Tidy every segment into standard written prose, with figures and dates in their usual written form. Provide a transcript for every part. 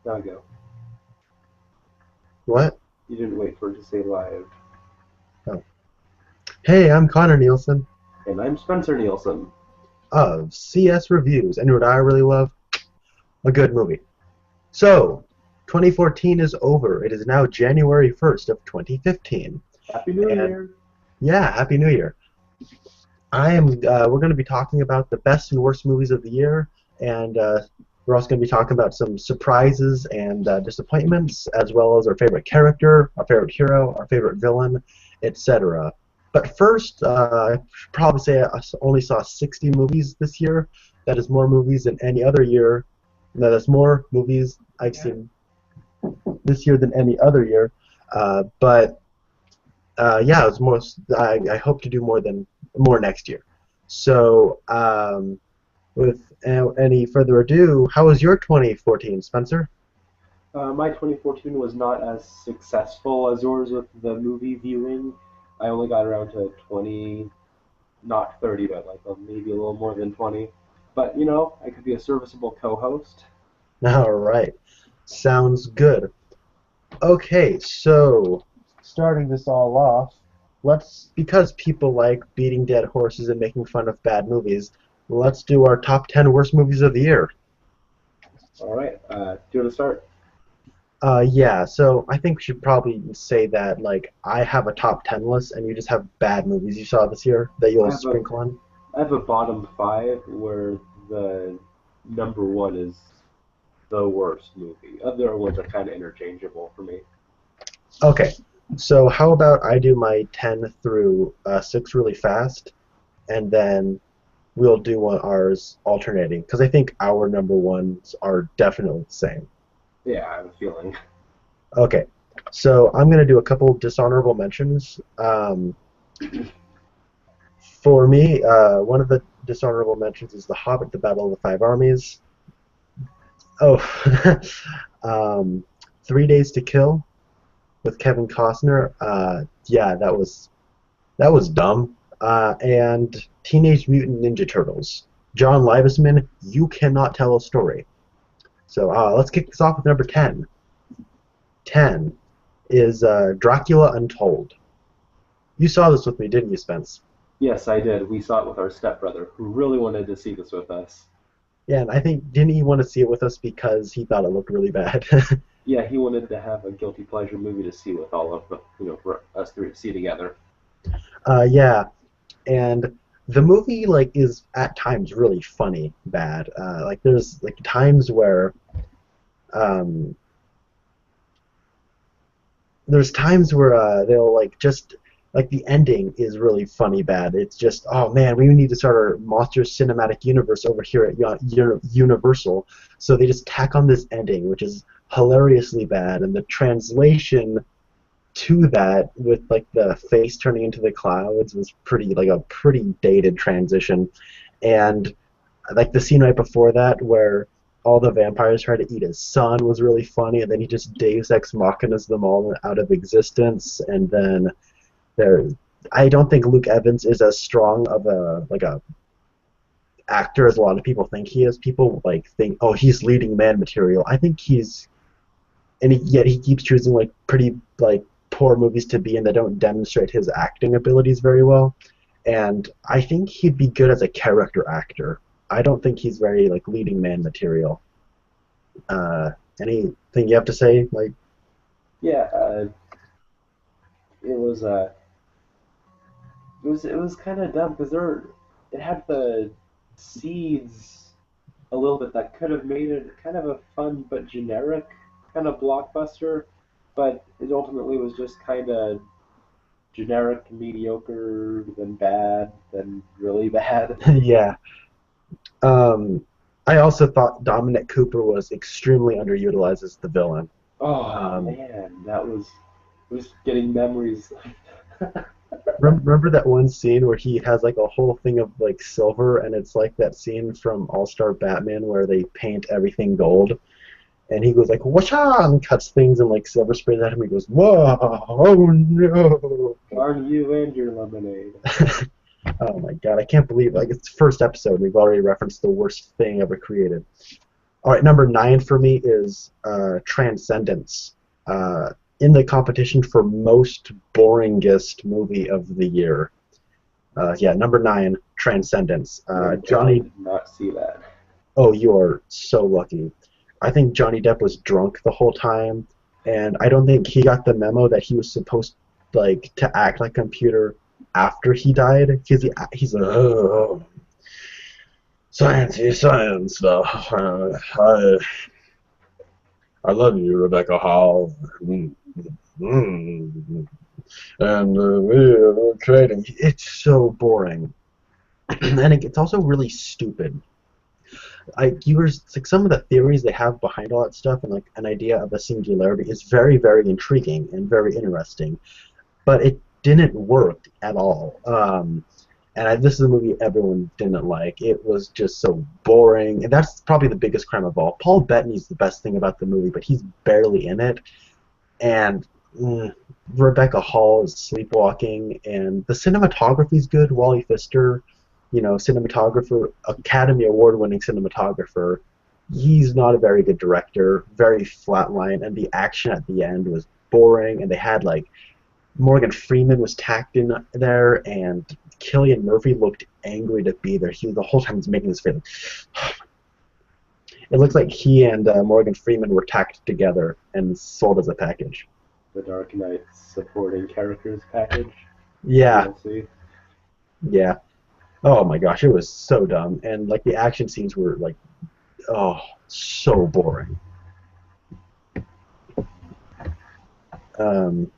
Now go. What? You didn't wait for it to say live. Oh. Hey, I'm Connor Nielsen And I'm Spencer Nielsen. of CS Reviews. And what I really love? A good movie. So, 2014 is over. It is now January 1st of 2015. Happy New And Year! yeah, Happy New Year. We're going to be talking about the best and worst movies of the year. And we're also going to be talking about some surprises and disappointments, as well as our favorite character, our favorite hero, our favorite villain, etc. But first, I should probably say only saw 60 movies this year. That is more movies than any other year. No, that's more movies I've seen this year than any other year. But yeah, it's more. I hope to do more next year. So, with any further ado, how was your 2014, Spencer? My 2014 was not as successful as yours with the movie viewing. I only got around to 20, not 30, but like maybe a little more than 20. But I could be a serviceable co-host. All right, sounds good. Okay, so starting this all off, let's because people like beating dead horses and making fun of bad movies, let's do our top 10 worst movies of the year. All right, do you want to start? Yeah, so I think we should probably say that like I have a top 10 list and you just have bad movies you saw this year that I you'll have a sprinkle on. I have a bottom five where the number one is the worst movie. Other ones are kind of interchangeable for me. Okay, so how about I do my 10 through 6 really fast and then we'll do ours alternating because I think our number ones are definitely the same. Yeah, I have a feeling. Okay, so I'm gonna do a couple dishonorable mentions. For me, one of the dishonorable mentions is The Hobbit: The Battle of the Five Armies. Oh, um, 3 Days to Kill with Kevin Costner. Yeah, that was dumb. And Teenage Mutant Ninja Turtles. John Livesman, you cannot tell a story. So let's kick this off with number 10. 10 is Dracula Untold. You saw this with me, didn't you, Spence? Yes, I did. We saw it with our stepbrother, who really wanted to see this with us. Yeah, and I think didn't he want to see it with us because he thought it looked really bad? Yeah, he wanted to have a guilty pleasure movie to see with all of the, for us three to see together. Yeah, and the movie like is at times really funny bad. Like there's like times where um, they'll like just like the ending is really funny bad. It's just oh man, we need to start our monster cinematic universe over here at Universal. So they just tack on this ending, which is hilariously bad, and the translation to that with like the face turning into the clouds was pretty dated transition. And like the scene right before that where all the vampires try to eat his son was really funny, and then he just Deus Ex Machinas them all out of existence. And then there, I don't think Luke Evans is as strong of a actor as a lot of people think he is. People like think, oh, he's leading man material. I think yet he keeps choosing like pretty like poor movies to be in that don't demonstrate his acting abilities very well. And I think he'd be good as a character actor. I don't think he's very like leading man material. Uh, Anything you have to say? Like, Yeah, it was it was kind of dumb because it had the seeds a little bit that could have made it kind of a fun but generic kind of blockbuster, but it ultimately was just kind of generic, mediocre, then bad, then really bad. yeah. Um, I also thought Dominic Cooper was extremely underutilized as the villain. Oh Um, man, that was getting memories. remember that one scene where he has like a whole thing of like silver, and it's like that scene from All Star Batman where they paint everything gold, and he goes like "Washa!" and cuts things and like silver sprays at him. He goes, "Whoa! Oh no!" Aren't you and your lemonade? Oh my god, I can't believe like it's the first episode we've already referenced the worst thing ever created. All right, number 9 for me is Transcendence. In the competition for most boringest movie of the year. Yeah, number 9, Transcendence. Thank God I Johnny. did not see that. Oh, you are so lucky. I think Johnny Depp was drunk the whole time, and I don't think he got the memo that he was supposed like to act like a computer after he died. Because he's like, oh, science is science. I love you, Rebecca Hall. Mm, mm, and we're creating. It's so boring, and it's also really stupid. It's like some of the theories they have behind all that stuff, and like an idea of a singularity is very, very intriguing and very interesting. But it didn't work at all. This is a movie everyone didn't like. It was just so boring, and that's probably the biggest crime of all. Paul Bettany's the best thing about the movie, but he's barely in it. And mm, Rebecca Hall is sleepwalking, and the cinematography's good. Wally Pfister, cinematographer, Academy Award-winning cinematographer. He's not a very good director. Very flatline, and the action at the end was boring. And they had like Morgan Freeman was tacked in there, and Cillian Murphy looked angry to be there. He the whole time was making this face. It looks like he and Morgan Freeman were tacked together and sold as a package. The Dark Knight supporting characters package, Yeah, DLC. yeah. Oh my gosh, it was so dumb, and like the action scenes were like, oh, so boring. Um,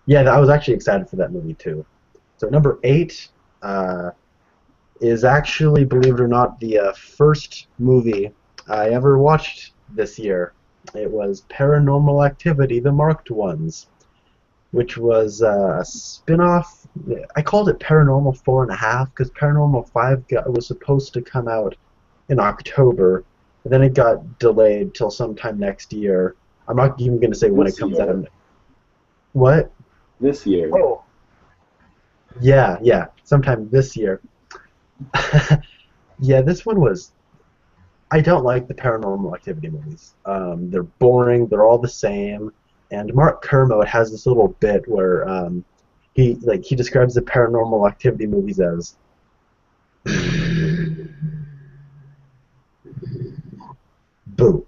yeah, I was actually excited for that movie too. So number 8 uh, is actually, believe it or not, the first movie I ever watched this year. It was Paranormal Activity: The Marked Ones, which was a spin-off. I called it Paranormal 4.5 because Paranormal 5 was supposed to come out in October, and then it got delayed till sometime next year. I'm not even going to say when it This comes year. out. What? This year. Oh, yeah, yeah, sometime this year. Yeah, this one was. I don't like the Paranormal Activity movies. They're boring. They're all the same. And Mark Kermode has this little bit where he describes the Paranormal Activity movies as boo,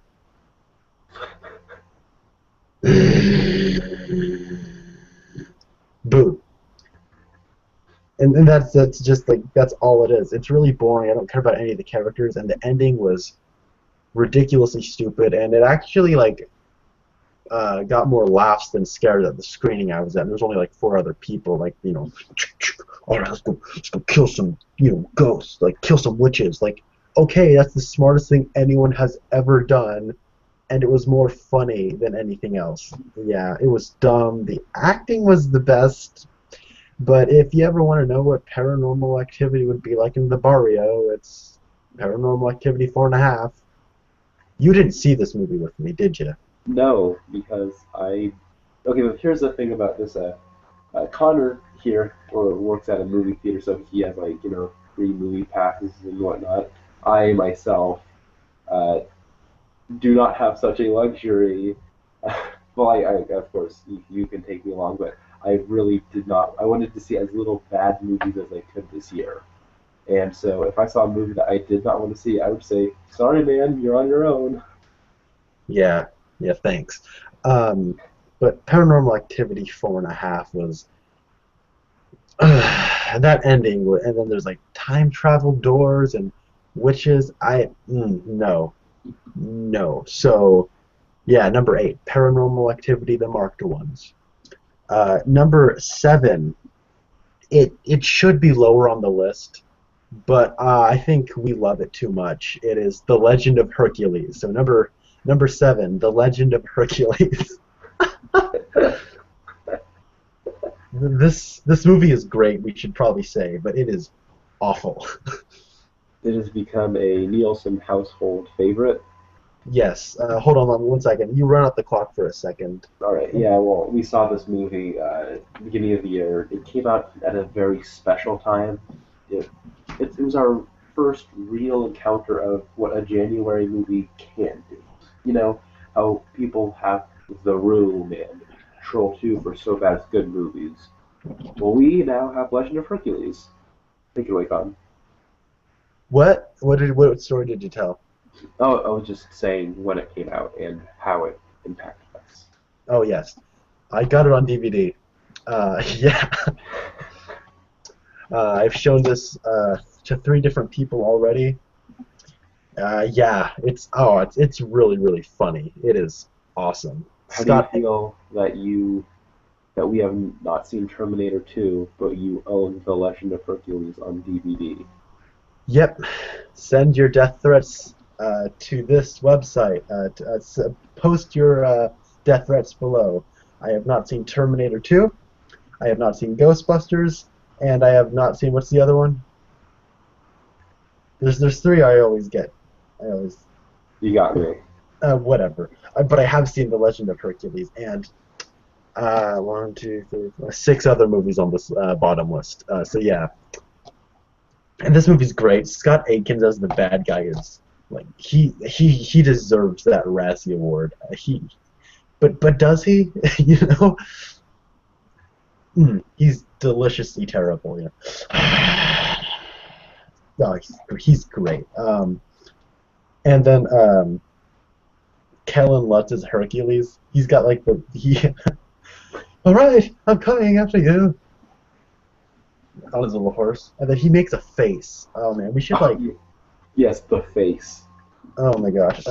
boo, and that's just like that's all it is. It's really boring. I don't care about any of the characters, and the ending was ridiculously stupid. And it actually like got more laughs than scares at the screening I was at. And there was only like 4 other people, like all right, let's go kill some ghosts, like kill some witches. Like, okay, that's the smartest thing anyone has ever done, and it was more funny than anything else. Yeah, it was dumb. The acting was the best, but if you ever want to know what Paranormal Activity would be like in the barrio, it's Paranormal Activity 4.5. You didn't see this movie with me, did you? No, because Okay, but here's the thing about this. Connor here or works at a movie theater, so he has like free movie passes and whatnot. I myself uh, do not have such a luxury. Well, of course you can take me along, but I really did not. I wanted to see as little bad movies as I could this year, and so if I saw a movie that I did not want to see, I would say, "Sorry, man, you're on your own." Yeah, yeah, thanks. Um, but Paranormal Activity 4.5 was that ending, and then there's like time travel doors and witches. No, no. So yeah, number 8, Paranormal Activity: The Marked Ones. Number 7, it should be lower on the list, but I think we love it too much. It is The Legend of Hercules. So number 7, The Legend of Hercules. This movie is great, we should probably say, but it is awful. It has become a Nielsen household favorite. Yes. Hold on 1 second. You run out the clock for a second. All right, yeah. Well, we saw this movie beginning of the year. It came out at a very special time. It, it was our first real encounter of what a January movie can do. You know, how people have The Room and Troll 2 for so bad it's good movies. Well, we now have Legend of Hercules. Take it away, Con. What story did you tell? Oh, I was just saying when it came out and how it impacted us. Oh yes, I got it on DVD. Yeah, I've shown this to three different people already. Yeah, it's really really funny. It is awesome. How do you Scott, feel that we have not seen Terminator 2, but you own The Legend of Hercules on DVD? yep. Send your death threats to this website. Post your death threats below. I have not seen Terminator 2. I have not seen Ghostbusters, and I have not seen what's the other one? There's three I always get. I always You got me. whatever. But I have seen The Legend of Hercules and one, two, three, four, six other movies on this bottom list. So yeah, and this movie's great. Scott Adkins as the bad guy is like he deserves that Razzie Award. But does he? You know, he's deliciously terrible. Yeah. No, he's great. And then Kellen Lutz is Hercules. He's got like the he. All right, I'm coming after you on his little horse, and then he makes a face. Oh man, we should like. Yes, the face. Oh my gosh.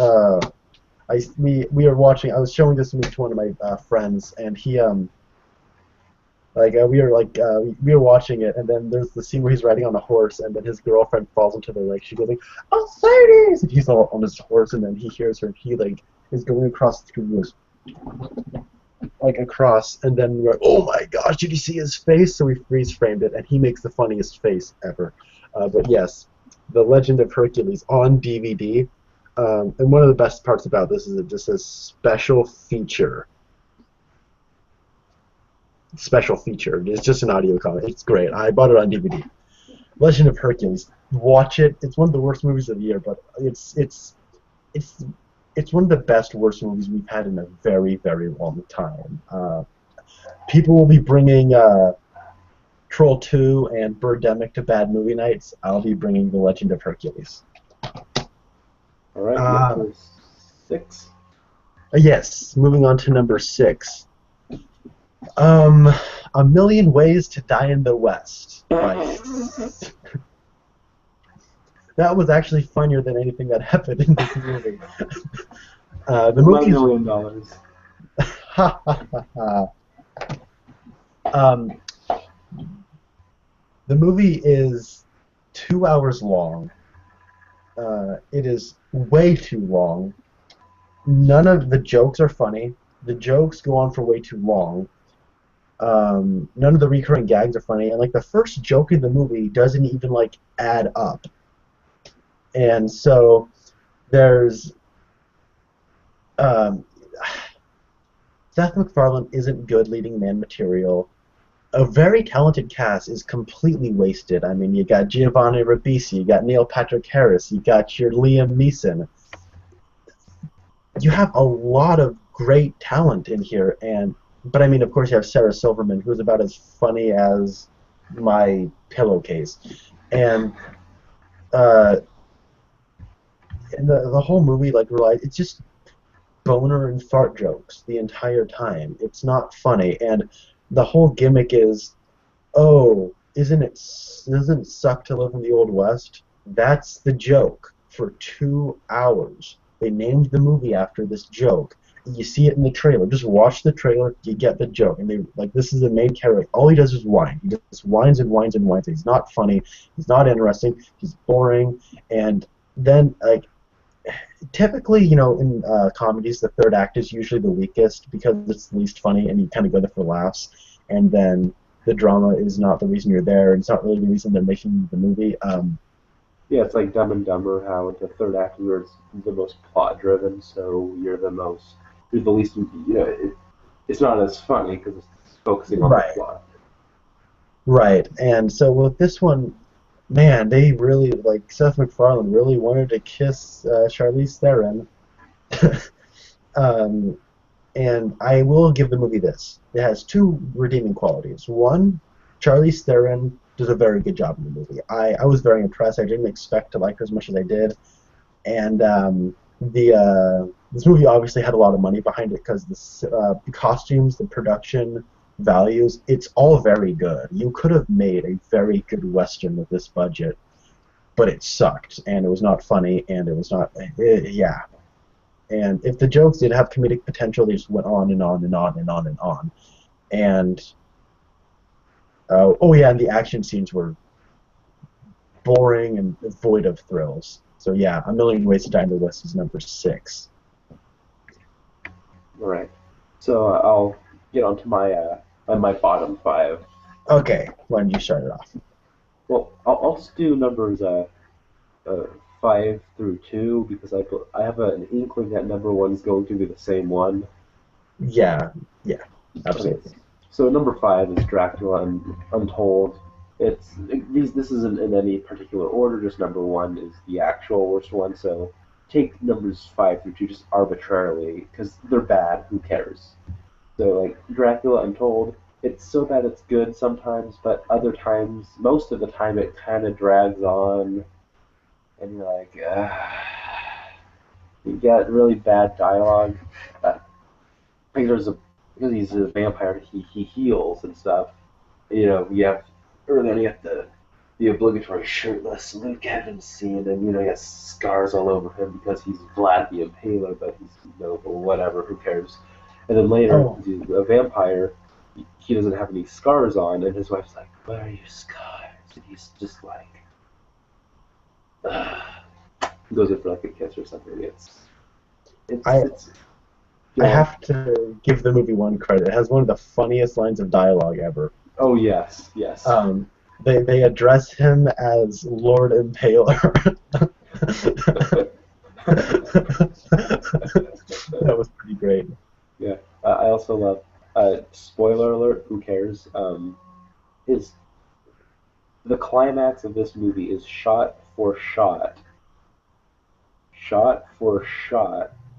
We were watching. I was showing this movie to one of my friends, and he we were watching it, and then there's the scene where he's riding on a horse, and then his girlfriend falls into the lake. She goes like, "Oh, ladies!" And he's all on his horse, and then he hears her, and he like is going across the screen, goes like across, and then we're like, "Oh my gosh, did you see his face?" So we freeze framed it, and he makes the funniest face ever. But yes, The Legend of Hercules on DVD. And one of the best parts about this is it just says special feature. Special feature. It's just an audio comment. It's great. I bought it on DVD. Legend of Hercules. Watch it. It's one of the worst movies of the year, but it's one of the best worst movies we've had in a very very long time. People will be bringing Troll 2 and Birdemic to bad movie nights. I'll be bringing The Legend of Hercules. All right, number 6. Yes, moving on to number 6. A Million Ways to Die in the West. That was actually funnier than anything that happened in this movie. The movie $1 million. Ha ha ha ha. The movie is 2 hours long. It is way too long. None of the jokes are funny. The jokes go on for way too long. None of the recurring gags are funny, and like the first joke in the movie doesn't even like add up. And so there's Seth MacFarlane isn't good leading man material. A very talented cast is completely wasted. I mean, you got Giovanni Ribisi, you got Neil Patrick Harris, you got your Liam Neeson. You have a lot of great talent in here, but I mean, of course, you have Sarah Silverman, who's about as funny as my pillowcase, and the whole movie like relies. It's just boner and fart jokes the entire time. It's not funny, and the whole gimmick is, oh, doesn't it suck to live in the Old West? That's the joke for 2 hours. They named the movie after this joke. You see it in the trailer. Just watch the trailer, you get the joke. And they like this is the main character. All he does is whine. He just whines and whines and whines. He's not funny. He's not interesting. He's boring. And then like typically, you know, in comedies, the third act is usually the weakest because it's the least funny, and you kind of go there for laughs. And then the drama is not the reason you're there. It's not really the reason they're making the movie. Yeah, it's like Dumb and Dumber, how the third act is the most plot-driven, so you're the least, you know, it's not as funny because it's focusing on the plot. Right. And so with this one, man, they really like Seth MacFarlane really wanted to kiss Charlize Theron. um, and I will give the movie this. It has two redeeming qualities. One, Charlize Theron does a very good job in the movie. I was very impressed. I didn't expect to like her as much as I did. And the this movie obviously had a lot of money behind it because the costumes, the production values, it's all very good. You could have made a very good western with this budget, but it sucked and it was not funny and it was not yeah. And if the jokes did have comedic potential, they just went on and on and on and on and on. And oh yeah, and the action scenes were boring and void of thrills. So yeah, A Million Ways to Die in the West is number 6. All right. So I'll get on to my bottom five. Okay, why don't you start it off? Well, I'll just do numbers uh, five through two because I have an inkling that number one's going to be the same one. Yeah, yeah, Okay. absolutely. So number five is Dracula Untold. This isn't in any particular order. Just number one is the actual worst one. So take numbers five through two just arbitrarily because they're bad. Who cares? So like Dracula Untold, it's so bad it's good sometimes, but other times, most of the time, it kind of drags on, and you're like, you get really bad dialogue. Uh, think there's a because he's a vampire, he heals and stuff. You know, you have early on you have the obligatory shirtless Luke Evans scene, and he has scars all over him because he's Vlad the Impaler, but he's noble, whatever, who cares? And then later, Oh, he's a vampire. He doesn't have any scars on, and his wife's like, "Where are your scars?" And he's just like, Ugh. He goes in for like a kiss or something. I It's I go on. have to give the movie one credit. It has one of the funniest lines of dialogue ever. Oh yes, yes. Um, they address him as Lord Impaler. That was pretty great. Yeah, I also love. Spoiler alert. Who cares? Is the climax of this movie is shot for shot,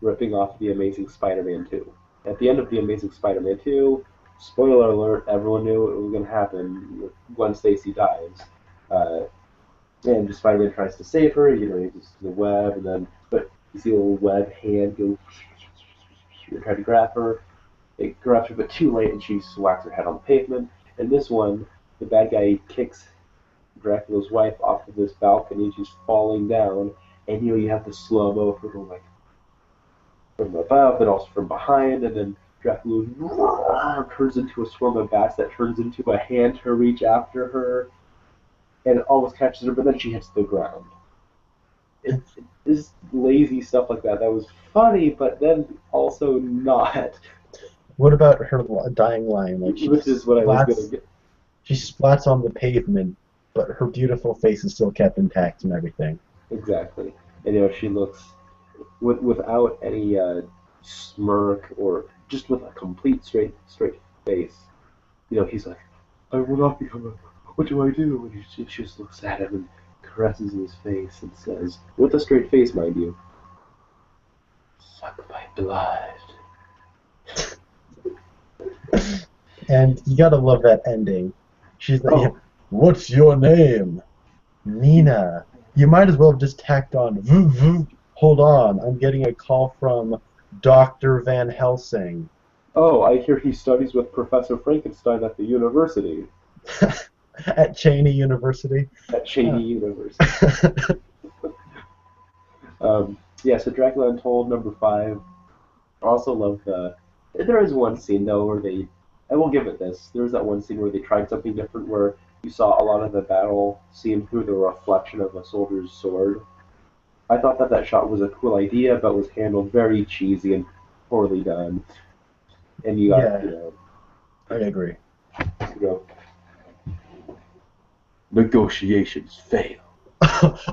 ripping off the Amazing Spider-Man 2. At the end of the Amazing Spider-Man 2, spoiler alert, everyone knew it was going to happen. Gwen Stacy dies, uh, and Spider-Man tries to save her. He uses the web, and then but you see a little web hand go and try to grab her. It grabs her, but too late, and she swats her head on the pavement. And this one, the bad guy kicks Dracula's wife off of this balcony, and she's falling down. And you have the slow mo from like from above, but also from behind, and then Dracula turns into a swarm of bats that turns into a hand to reach after her, and it almost catches her, but then she hits the ground. It's lazy stuff like that. That was funny, but then also not, What about her dying line? Like which is what I was gonna get. she splats on the pavement, but her beautiful face is still kept intact and everything. Exactly. And she looks without any smirk or just with a complete straight face. He's like, I will not become a. What do I do? And she just looks at him and caresses his face and says, with a straight face, mind you, "Suck my blood." And you gotta love that ending. She's like, Oh, "What's your name?" Nina. You might as well have just tacked on. Hold on, I'm getting a call from Dr. Van Helsing oh, I hear he studies with Professor Frankenstein at the university, at Cheney University. at Uh, Cheney University. Yeah, so Dracula Untold, number five. I also love the. There is one scene though where they. I will give it this. There was that one scene where they tried something different, where you saw a lot of the battle seen through the reflection of a soldier's sword. I thought that shot was a cool idea, but was handled very cheesy and poorly done. And you got yeah, I agree. you know, negotiations fail.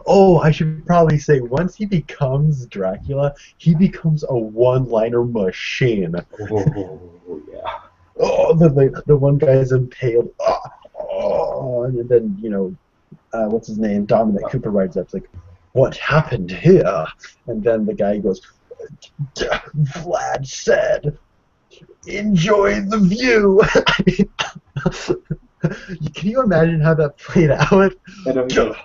Oh, I should probably say once he becomes Dracula, he becomes a one-liner machine. Oh yeah. Oh, the one guy's impaled. Oh, and then what's his name? Dominic Cooper rides up, like, what happened here? And then the guy goes, Vlad said, enjoy the view. I mean, can you imagine how that played out? And he's like,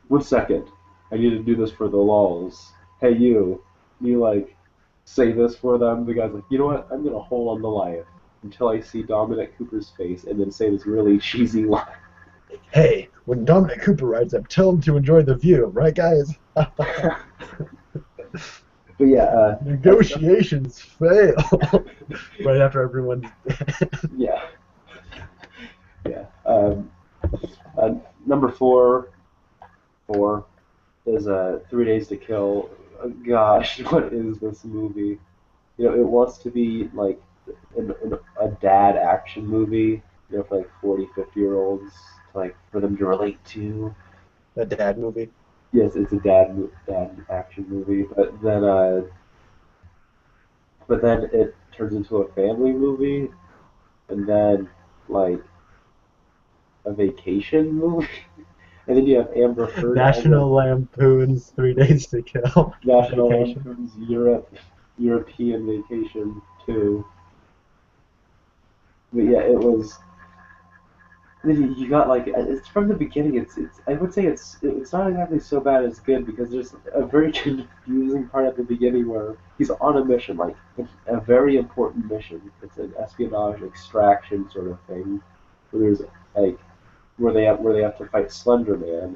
1 second, I need to do this for the lulz. Hey, you like say this for them? The guy's like, you know what? I'm gonna hold on to life until I see Dominic Cooper's face, and then say this really cheesy line. Hey, when Dominic Cooper rides up, tell him to enjoy the view, right, guys? But yeah, Negotiations fail. Right after everyone's dead. yeah, yeah. Number four is 3 Days to Kill. Gosh, what is this movie? It wants to be like a dad action movie, for like 40, 50-year-olds, like for them to relate to. A dad movie. Yes, it's a dad action movie, but then it turns into a family movie, and then like a vacation movie, and then you have Amber Heard as a National Lampoon's 3 Days to Kill. National Vacation. Lampoon's European Vacation too. But yeah, it was. You got like it's from the beginning. It's I would say it's not exactly so bad as good because there's a very confusing part at the beginning where he's on a mission, like a very important mission. It's an espionage extraction sort of thing, where there's like where they have to fight Slender Man,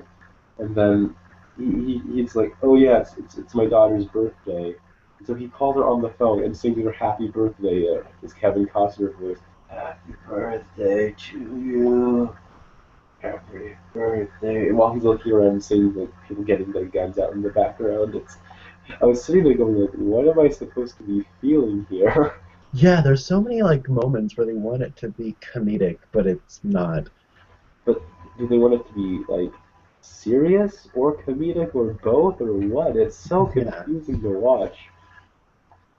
and then he's like, oh yes, it's my daughter's birthday. So he called her on the phone and sings her happy birthday. His Kevin Costner voice. Happy birthday to you. Happy birthday. And while he's looking around and seeing like people getting their guns out in the background, I was sitting there going like, what am I supposed to be feeling here? Yeah, there's so many like moments where they want it to be comedic, but it's not. But do they want it to be like serious or comedic or both or what? It's so Yeah. confusing to watch.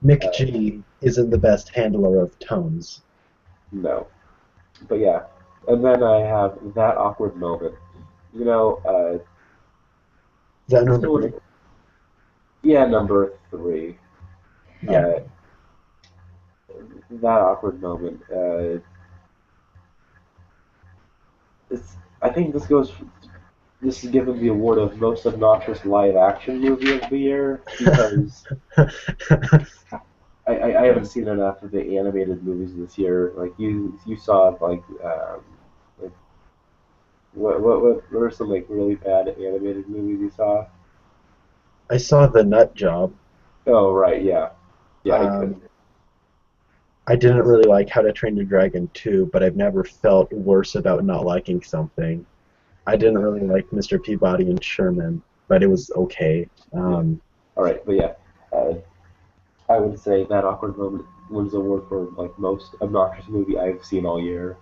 Mick Uh, G isn't the best handler of tones. no, but yeah. And then I have that awkward moment. You know, Is that this number was three? yeah number three. Yeah. Uh, that awkward moment. I think this is given the award of most obnoxious live action movie of the year because I haven't seen enough of the animated movies this year. Like you saw like what are some like really bad animated movies you saw? I saw The Nut Job. Oh right, yeah, yeah, I Um, couldn't. I It didn't was really like How to Train Your Dragon 2, but I've never felt worse about not liking something. I didn't really like Mr. Peabody and Sherman, but it was okay. yeah. All right, but yeah, uh, I would say that awkward moment wins the award for like most obnoxious movie I've seen all year.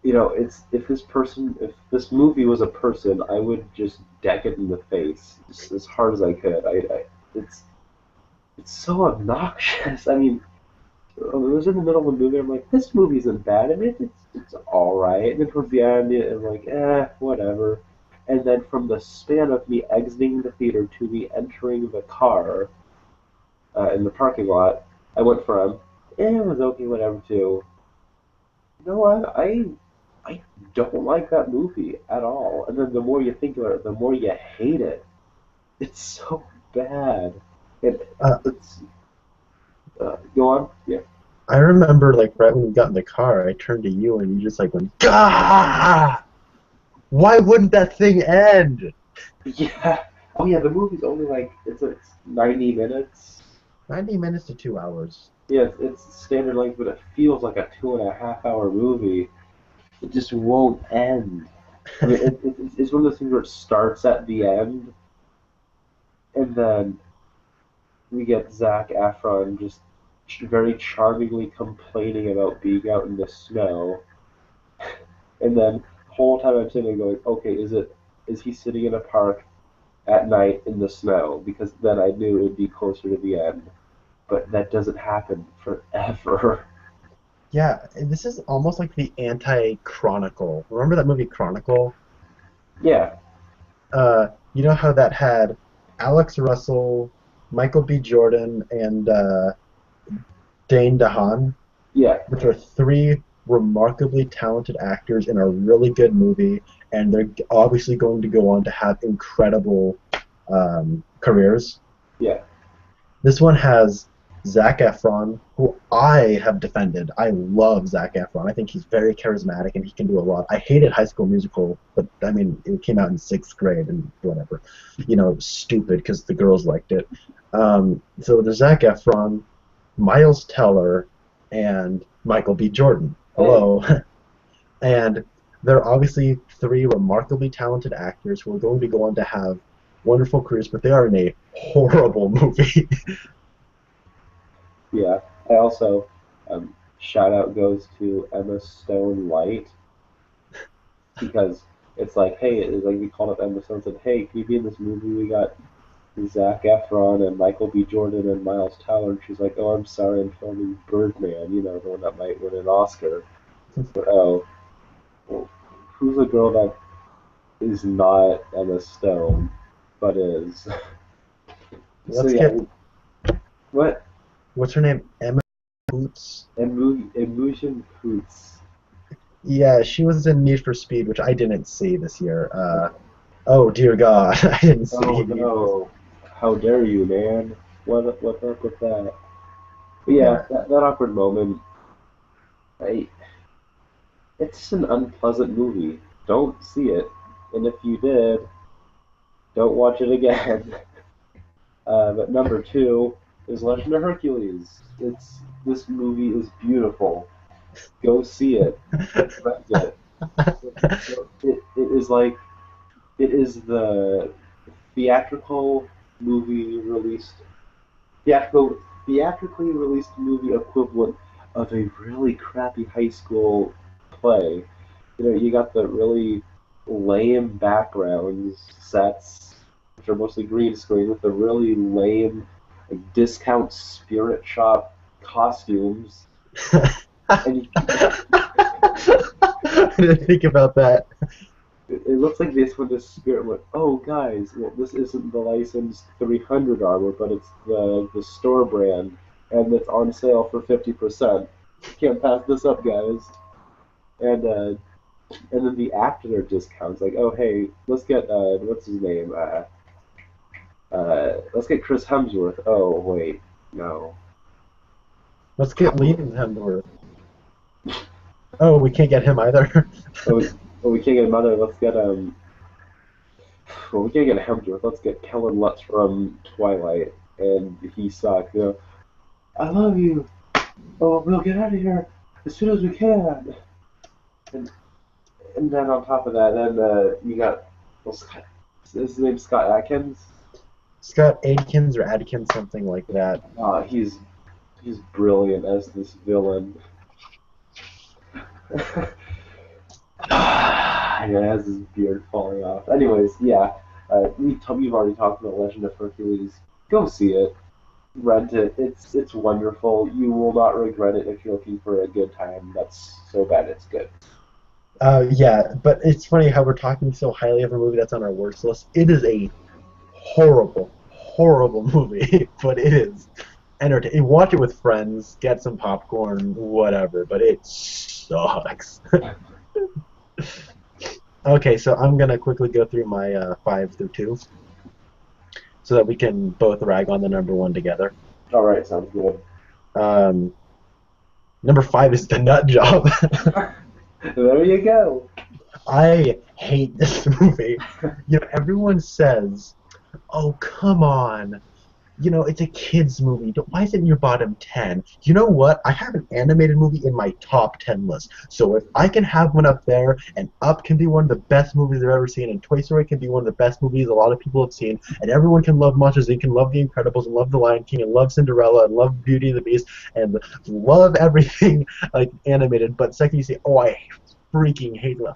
You know, it's if this movie was a person, I would just deck it in the face just as hard as I could. It's it's so obnoxious. I mean, it was in the middle of the movie. I'm like, this movie isn't bad. I mean, it's all right. And then towards the end, I'm like, whatever. And then from the span of me exiting the theater to me entering the car in the parking lot, I went from, it was okay, whatever, to, you know what, I don't like that movie at all. And then the more you think about it, the more you hate it. It's so bad. Uh, It's go on. Yeah. I remember, like, right when we got in the car, I turned to you and you just, like, went, Gah! Why wouldn't that thing end? Yeah. Oh yeah, the movie's only like it's 90 minutes. 90 minutes to 2 hours. Yeah, it's standard length, but it feels like a 2.5 hour movie. It just won't end. I mean, it's one of those things where it starts at the end, and then we get Zac Efron just very charmingly complaining about being out in the snow, and then the whole time I'm sitting there going, okay, is he sitting in a park at night in the snow? Because then I knew it would be closer to the end. But that doesn't happen forever. Yeah, this is almost like the anti-Chronicle. Remember that movie Chronicle? Yeah, You know how that had Alex Russell, Michael B. Jordan, and Dane DeHaan, yeah, which are three remarkably talented actors in a really good movie, and they're obviously going to go on to have incredible careers. yeah. This one has Zac Efron, who I have defended. I love Zac Efron. I think he's very charismatic and he can do a lot. I hated High School Musical, but I mean, it came out in sixth grade and whatever. Stupid because the girls liked it. So there's Zac Efron, Miles Teller, and Michael B. Jordan. Hey, Hello. And they're obviously three remarkably talented actors who are going to go on to have wonderful careers, but they are in a horrible movie. yeah. I also shout out goes to Emma Stone Light because it's like, hey, it's like we called up Emma Stone and said, hey, can you be in this movie? We got Zac Efron and Michael B. Jordan and Miles Teller, and she's like, oh, I'm sorry, I'm filming Birdman, the one that might win an Oscar. But, oh, well, who's the girl that is not Emma Stone, but is? So Let's yeah, get what? what's her name? Emma Boots. Imogen Poots. Yeah, she was in Need for Speed, which I didn't see this year. Oh dear God, I didn't Oh see Need for Speed. no! How dare you, man? What up with that? But yeah, Yeah, that awkward moment. I, it's an unpleasant movie. Don't see it, and if you did, don't watch it again. But number two is Legend of Hercules. This movie is beautiful. Go see it. Rent it. It is like it is the theatrical movie released theatrical theatrically released movie equivalent of a really crappy high school play. You got the really lame backgrounds sets, which are mostly green screen, with the really lame like, discount spirit shop costumes, and I didn't think about that. it looks like they just went to Spirit and went, oh guys, well this isn't the licensed 300 armor, but it's the store brand, and it's on sale for 50%. Can't pass this up, guys. And and then the after discounts, like, oh hey, let's get what's his name? Let's get Chris Hemsworth. Oh wait, no. Let's get Liam Hemsworth. Oh, we can't get him either. Oh, we can't get Mother. Let's get well, we can't get Hemsworth. Let's get Kellen Lutz from Twilight, and he sucked. I love you. Oh, we'll get out of here as soon as we can. And and then on top of that, then you got well, Scott, is his name Scott Atkins? Scott Adkins or Adkins, something like that. He's brilliant as this villain. And it has his beard falling off. Anyways, yeah, we've already talked about Legend of Hercules. Go see it, rent it. It's wonderful. You will not regret it if you're looking for a good time. That's so bad it's good. Yeah, but it's funny how we're talking so highly of a movie that's on our worst list. It is a horrible, horrible movie, but it is entertaining. Watch it with friends, get some popcorn, whatever, but it sucks. Okay, so I'm gonna quickly go through my five through two, so that we can both rag on the number one together. All right, sounds good. Um, Number five is The Nut Job. There you go. I hate this movie. Everyone says, "Oh, come on. It's a kids movie. Why is it in your bottom 10?" You know what? I have an animated movie in my top 10 list. So if I can have one up there, and Up can be one of the best movies I've ever seen, and Toy Story can be one of the best movies a lot of people have seen, and everyone can love Monsters Inc., can love The Incredibles, and love The Lion King, and love Cinderella, and love Beauty and the Beast, and love everything like animated, but second you say, "Oh, I freaking hate it,"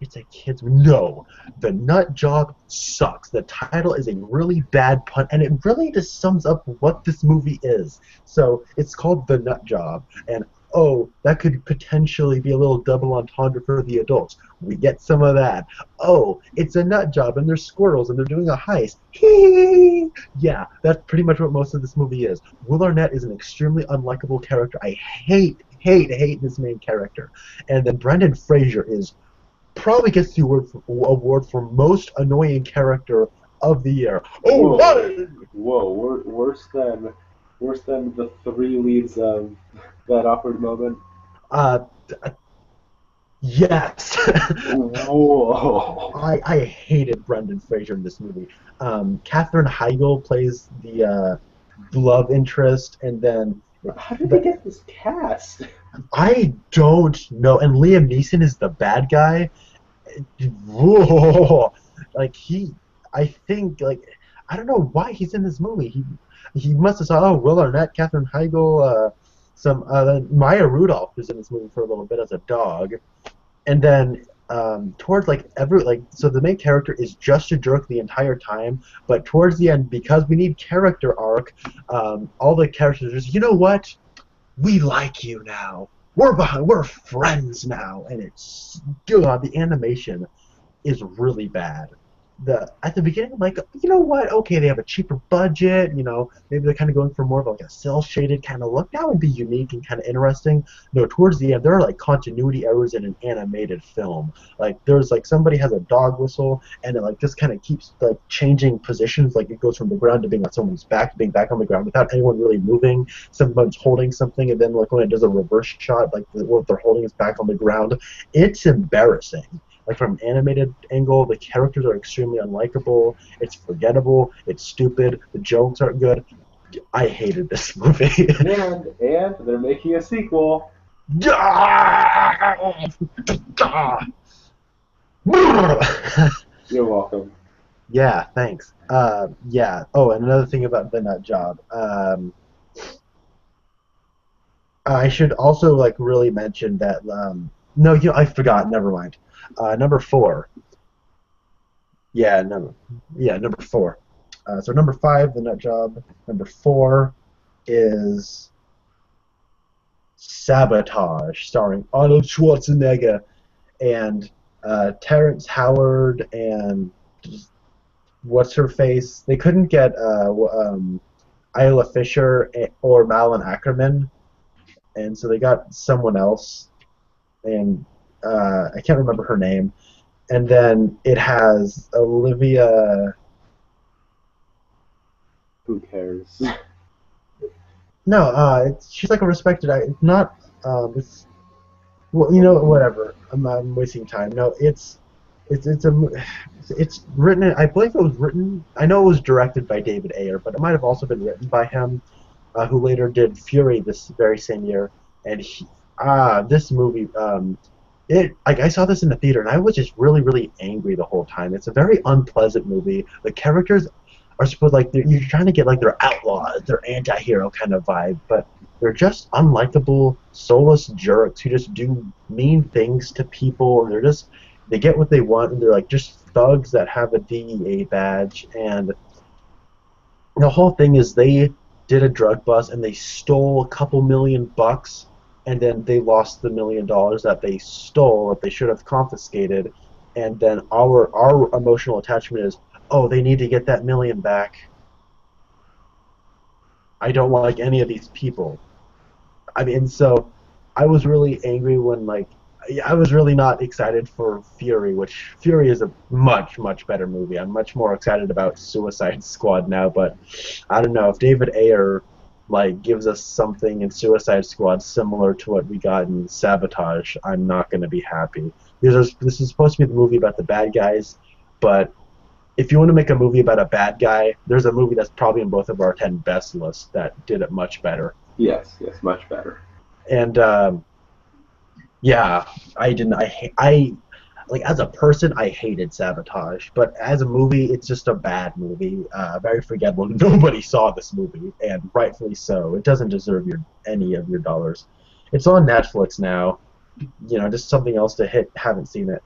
it's a kid's movie. No, The Nut Job sucks. The title is a really bad pun, and it really just sums up what this movie is. So it's called The Nut Job, and Oh, that could potentially be a little double entendre for the adults. We get some of that. Oh, it's a nut job and there's squirrels and they're doing a heist. Hee! Yeah, that's pretty much what most of this movie is. Will Arnett is an extremely unlikable character. I hate this main character. And then Brendan Fraser is probably gets the award for most annoying character of the year. Oh, Whoa, what? whoa, worse than the three leads of that awkward moment. Uh, yes. Whoa. I hated Brendan Fraser in this movie. Katherine Heigl plays the love interest, and then How did they the, get this cast? I don't know. And Liam Neeson is the bad guy. Whoa. Like I think I don't know why he's in this movie. He must have saw Will Arnett, Katherine Heigl, some Maya Rudolph was in this movie for a little bit as a dog, and then towards so the main character is just a jerk the entire time, but towards the end, because we need character arc, all the characters are just, you know what, we like you now, we're friends now, and it's God, the animation is really bad. At the beginning, I'm like, you know what? Okay, they have a cheaper budget. Maybe they're kind of going for more of like a cell shaded kind of look. That would be unique and kind of interesting. No, towards the end, there are like continuity errors in an animated film. Like there's like somebody has a dog whistle, and it like just kind of keeps like changing positions. Like it goes from the ground to being on someone's back, to being back on the ground without anyone really moving. Someone's holding something, and then like when it does a reverse shot, like what they're holding is back on the ground. It's embarrassing. Like from an animated angle, the characters are extremely unlikable. It's forgettable. It's stupid. The jokes aren't good. I hated this movie. And they're making a sequel. You're welcome. Yeah, thanks. Yeah. Oh, and another thing about the nut job. I should also like really mention that. No, I forgot. Never mind. Number four. Yeah, number four. So number five, the nut job. Number four is Sabotage, starring Arnold Schwarzenegger and Terrence Howard and what's her face. They couldn't get Isla Fisher or Malin Ackerman, and so they got someone else, and I can't remember her name. And then it has Olivia. Who cares? No, she's like a respected. It's not. It's well, whatever. I'm wasting time. No, it's written. I believe it was written. I know it was directed by David Ayer, but it might have also been written by him, who later did Fury this very same year. And this movie. I saw this in the theater and I was just really really angry the whole time. It's a very unpleasant movie. The characters are supposed like you're trying to get like they're outlaws, they're anti-hero kind of vibe, but they're just unlikable, soulless jerks who just do mean things to people. And they get what they want, and they're like just thugs that have a DEA badge. And the whole thing is they did a drug bust and they stole a couple $1 million, and then they lost the $1 million that they stole that they should have confiscated. And then our emotional attachment is, oh, they need to get that million back. I don't like any of these people. I mean, so I was really angry when I was really not excited for Fury, which Fury is a much much better movie. I'm much more excited about Suicide Squad now, but I don't know if David Ayer gives us something in Suicide Squad similar to what we got in Sabotage. I'm not going to be happy. This is supposed to be the movie about the bad guys, but if you want to make a movie about a bad guy, there's a movie that's probably in both of our 10 best lists that did it much better. Yes, much better. And yeah, I didn't. I like as a person, I hated Sabotage, but as a movie, it's just a bad movie. Very forgettable. Nobody saw this movie, and rightfully so. It doesn't deserve any of your dollars. It's on Netflix now. Just something else to hit. Haven't seen it.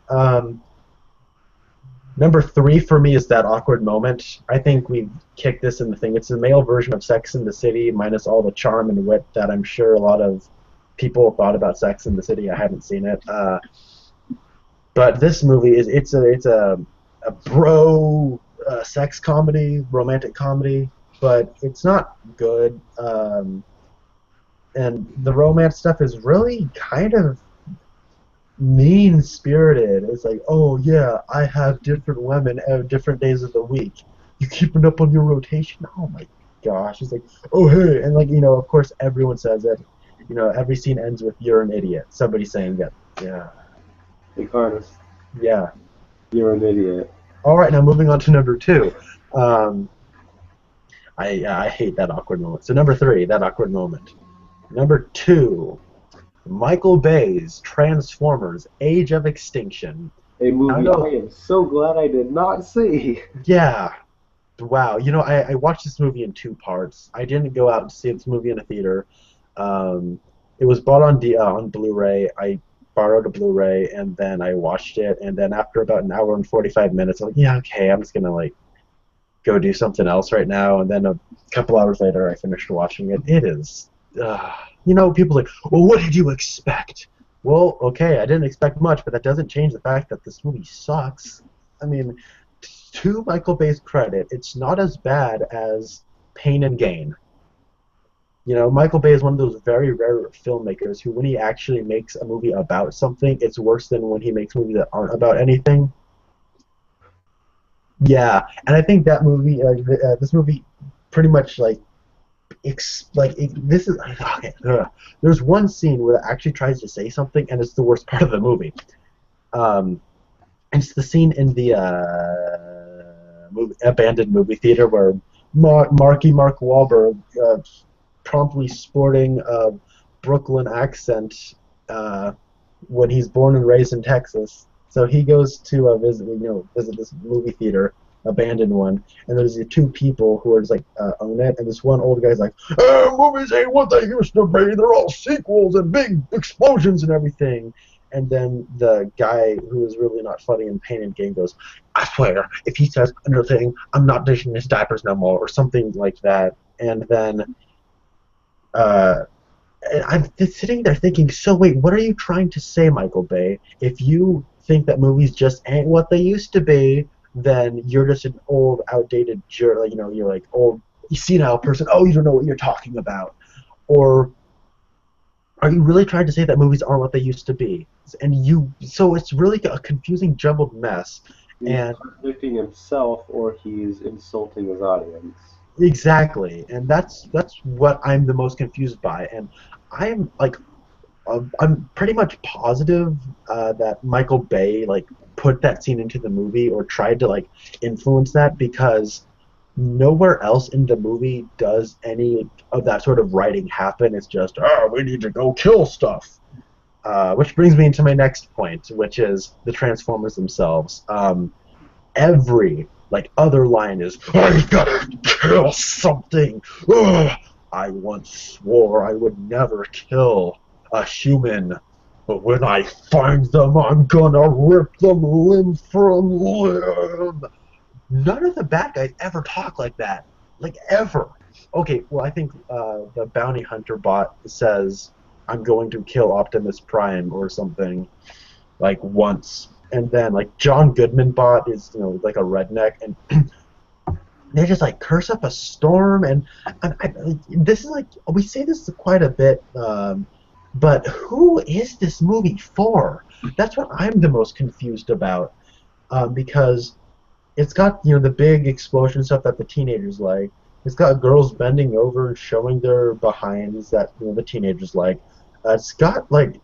Number three for me is That Awkward Moment. I think we've kicked this in the thing. It's the male version of Sex in the City, minus all the charm and wit that I'm sure a lot of people thought about Sex in the City. I haven't seen it. But this movie is it's a bro sex comedy, romantic comedy, but it's not good. And the romance stuff is really kind of mean spirited. It's like, oh yeah, I have different women at different days of the week. You keeping up on your rotation? Oh my gosh. It's like, oh hey, and like of course everyone says it. Every scene ends with "you're an idiot." Somebody saying that. Yeah, Hey, Carlos, yeah. you're an idiot. All right, now moving on to number two. Um, I hate that awkward moment. So number three, that awkward moment. Number two, Michael Bay's Transformers: Age of Extinction. A I movie I know. am so glad I did not see. Yeah. Wow. I watched this movie in two parts. I didn't go out to see this movie in a theater. Um, it was bought on Blu-ray. I borrowed a Blu-ray and then I watched it. And then after about an hour and 45 minutes, I'm like, yeah, okay, I'm just gonna like go do something else right now. And then a couple hours later, I finished watching it. It is, people like, well, what did you expect? Well, okay, I didn't expect much, but that doesn't change the fact that this movie sucks. I mean, to Michael Bay's credit, it's not as bad as Pain and Gain. Michael Bay is one of those very rare filmmakers who, when he actually makes a movie about something, it's worse than when he makes movies that aren't about anything. Yeah, and I think that movie, this movie, pretty much this is okay. There's one scene where it actually tries to say something, and it's the worst part of the movie. Um, and it's the scene in the abandoned movie theater where Mark Wahlberg, promptly sporting a Brooklyn accent, when he's born and raised in Texas. So he goes to visit this movie theater, abandoned one, and there's the two people who are just like own it, and this one old guy's like, movies ain't what they used to be. They're all sequels and big explosions and everything. And then the guy who is really not funny in Pain and Gain goes, I swear, if he says another thing, I'm not dishing his diapers no more, or something like that. And then uh, I'm sitting there thinking, so wait, what are you trying to say, Michael Bay? If you think that movies just ain't what they used to be, then you're just an old, outdated jerk. You're like old, senile person. Oh, you don't know what you're talking about. Or are you really trying to say that movies aren't what they used to be? So it's really a confusing, jumbled mess. He's And contradicting himself or he's insulting his audience. exactly, and that's what I'm the most confused by. And I'm like, I'm pretty much positive that Michael Bay like put that scene into the movie or tried to like influence that, because nowhere else in the movie does any of that sort of writing happen. It's just, oh, we need to go kill stuff. Which brings me into my next point, which is the Transformers themselves. Every like other line is, I gotta kill something. Ugh, I once swore I would never kill a human, but when I find them, I'm gonna rip them limb from limb. None of the bad guys ever talk like that, like ever. Okay, well I think the bounty hunter bot says, "I'm going to kill Optimus Prime" or something, like once, and then like John Goodman bot is like a redneck, and they just like curse up a storm, and this is like we say this quite a bit, but who is this movie for? That's what I'm the most confused about, because it's got the big explosion stuff that the teenagers like. It's got girls bending over and showing their behinds that the teenagers like. It's got like,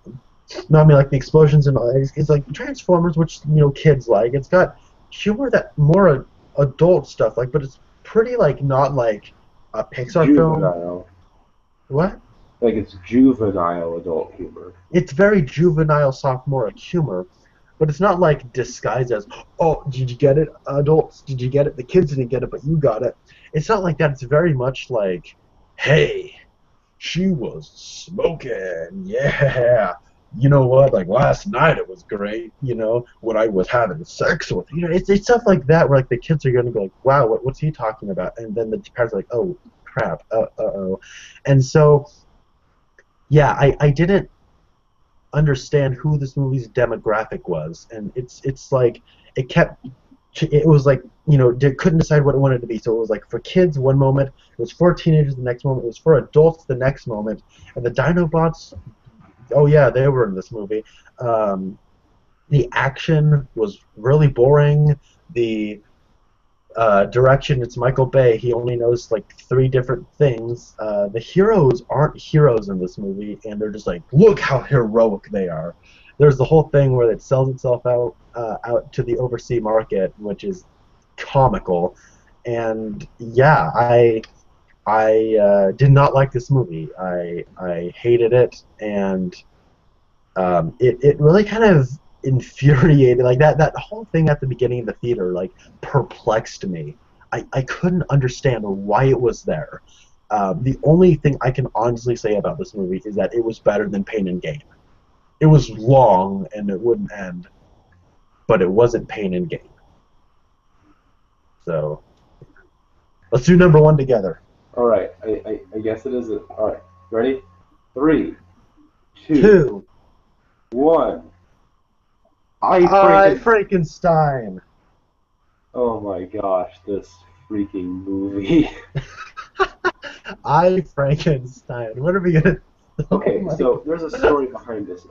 no, I mean like the explosions and all. It's like Transformers, which kids like. It's got humor that more adult stuff like, but it's pretty like not like a Pixar film. Juvenile. What? Like it's juvenile adult humor. It's very juvenile sophomoric humor, but it's not like disguised as, oh, did you get it, adults? Did you get it? The kids didn't get it, but you got it. It's not like that. It's very much like, hey, she was smoking, yeah. You know what? Like last night it was great. When I was having sex with. It's stuff like that where like the kids are gonna go like, wow, what's he talking about? And then the parents are like, oh crap, oh. And so yeah, I didn't understand who this movie's demographic was, and it's like it kept it was like couldn't decide what it wanted to be. So it was like for kids one moment, it was for teenagers the next moment, it was for adults the next moment, and the Dinobots, oh yeah, they were in this movie. Um, the action was really boring. The direction, it's Michael Bay. He only knows like three different things. The heroes aren't heroes in this movie, and they're just like, look how heroic they are. There's the whole thing where it sells itself out to the overseas market, which is comical. And yeah, I did not like this movie. I hated it, and it really kind of infuriated, like that whole thing at the beginning of the theater like perplexed me. I couldn't understand why it was there. The only thing I can honestly say about this movie is that it was better than Pain and Gain. It was long and it wouldn't end, but it wasn't Pain and Gain. So let's do number one together. All right, I guess it is. All right, ready? Three, two, Two. one. I I freaking. Frankenstein. Oh my gosh, this freaking movie. I Frankenstein. What are we gonna? Oh Okay, my so there's a story behind this.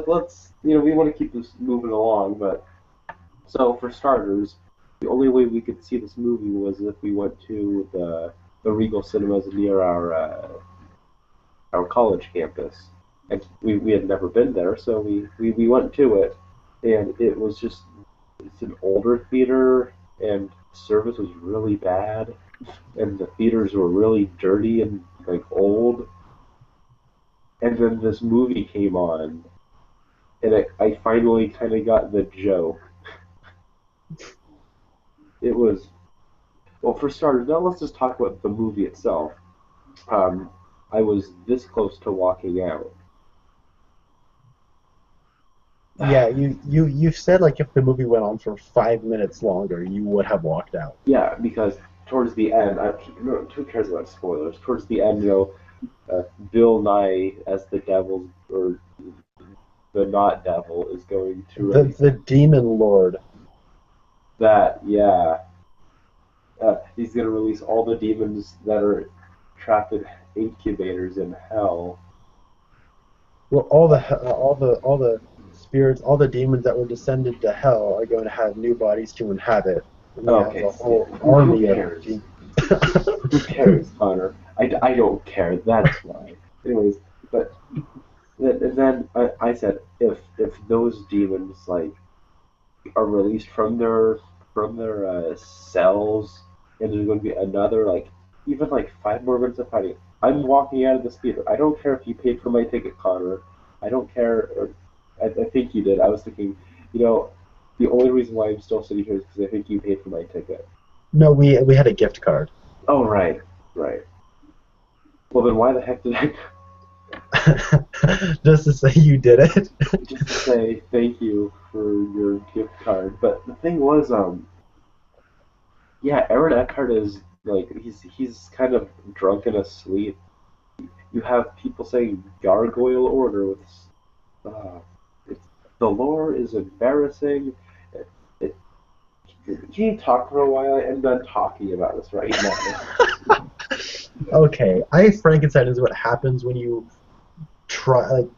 Let's, we want to keep this moving along, but so for starters, the only way we could see this movie was if we went to the Regal Cinemas near our college campus. And we had never been there, so we went to it, and it's an older theater, and service was really bad, and the theaters were really dirty and like old. And then this movie came on, and I finally kind of got the joke. It was, well, for starters, now let's just talk about the movie itself. Um, I was this close to walking out. Yeah, you've said like if the movie went on for 5 minutes longer, you would have walked out. Yeah, because towards the end, no, who cares about spoilers? Towards the end, Bill Nye as the devil, or the not devil, is going to The demon lord. that. Yeah, he's going to release all the demons that are trapped in incubators in hell. Well, all the spirits, all the demons that were descended to hell are going to have new bodies to inhabit. And he has Okay, a yeah, whole who army of cares? demons. Who cares, Connor? I don't care. That's why. Anyways, but then I said if those demons like are released from their cells, and there's going to be another like even like 5 more minutes of fighting, I'm walking out of this theater. I don't care if you paid for my ticket, Connor. I don't care. Or, I think you did. I was thinking, you know, the only reason why I'm still sitting here is because I think you paid for my ticket. No, we had a gift card. Oh right, right. Well then, why the heck did I Just to say you did it. just to say thank you for your gift card? But the thing was, yeah, Aaron Eckhart is like he's kind of drunk and asleep. You have people saying gargoyle order with, uh, it's, the lore is embarrassing. It, it, can you talk for a while? I'm done talking about this right now. Okay, I Frankenstein is what happens when you try. Like,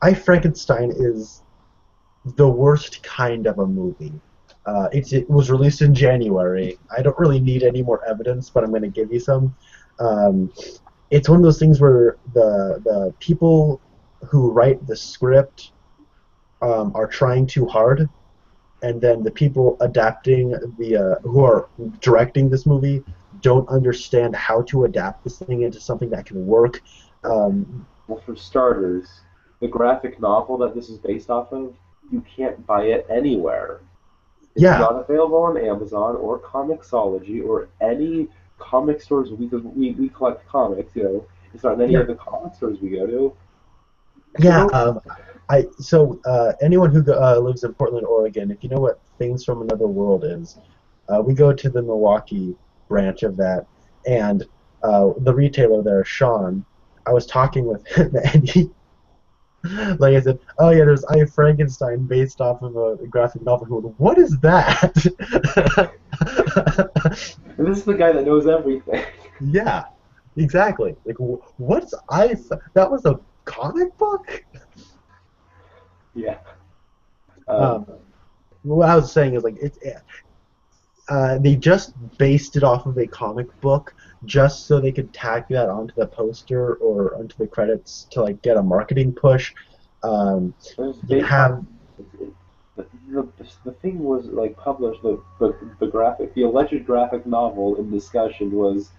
I Frankenstein is the worst kind of a movie. It was released in January. I don't really need any more evidence, but I'm going to give you some. Um, it's one of those things where the people who write the script are trying too hard, and then the people adapting who are directing this movie don't understand how to adapt this thing into something that can work. Um, Well, for starters, the graphic novel that this is based off of, you can't buy it anywhere. It's yeah, not available on Amazon or Comixology or any comic stores because we collect comics. It's not in any yeah, of the comic stores we go to. yeah. So Anyone who lives in Portland, Oregon, if you know what Things from Another World is, we go to the Milwaukee branch of that, and the retailer there, Sean. I was talking with him, and he, like I said, oh yeah, there's I Frankenstein based off of a graphic novel. He went, what is that? And this is the guy that knows everything. Yeah, exactly. Like, what's I? That was a comic book. Yeah. Um, Um, what I was saying is like they just based it off of a comic book just so they could tag that onto the poster or onto the credits to like get a marketing push. Um, it was you based have on the thing was like published the graphic the alleged graphic novel in discussion was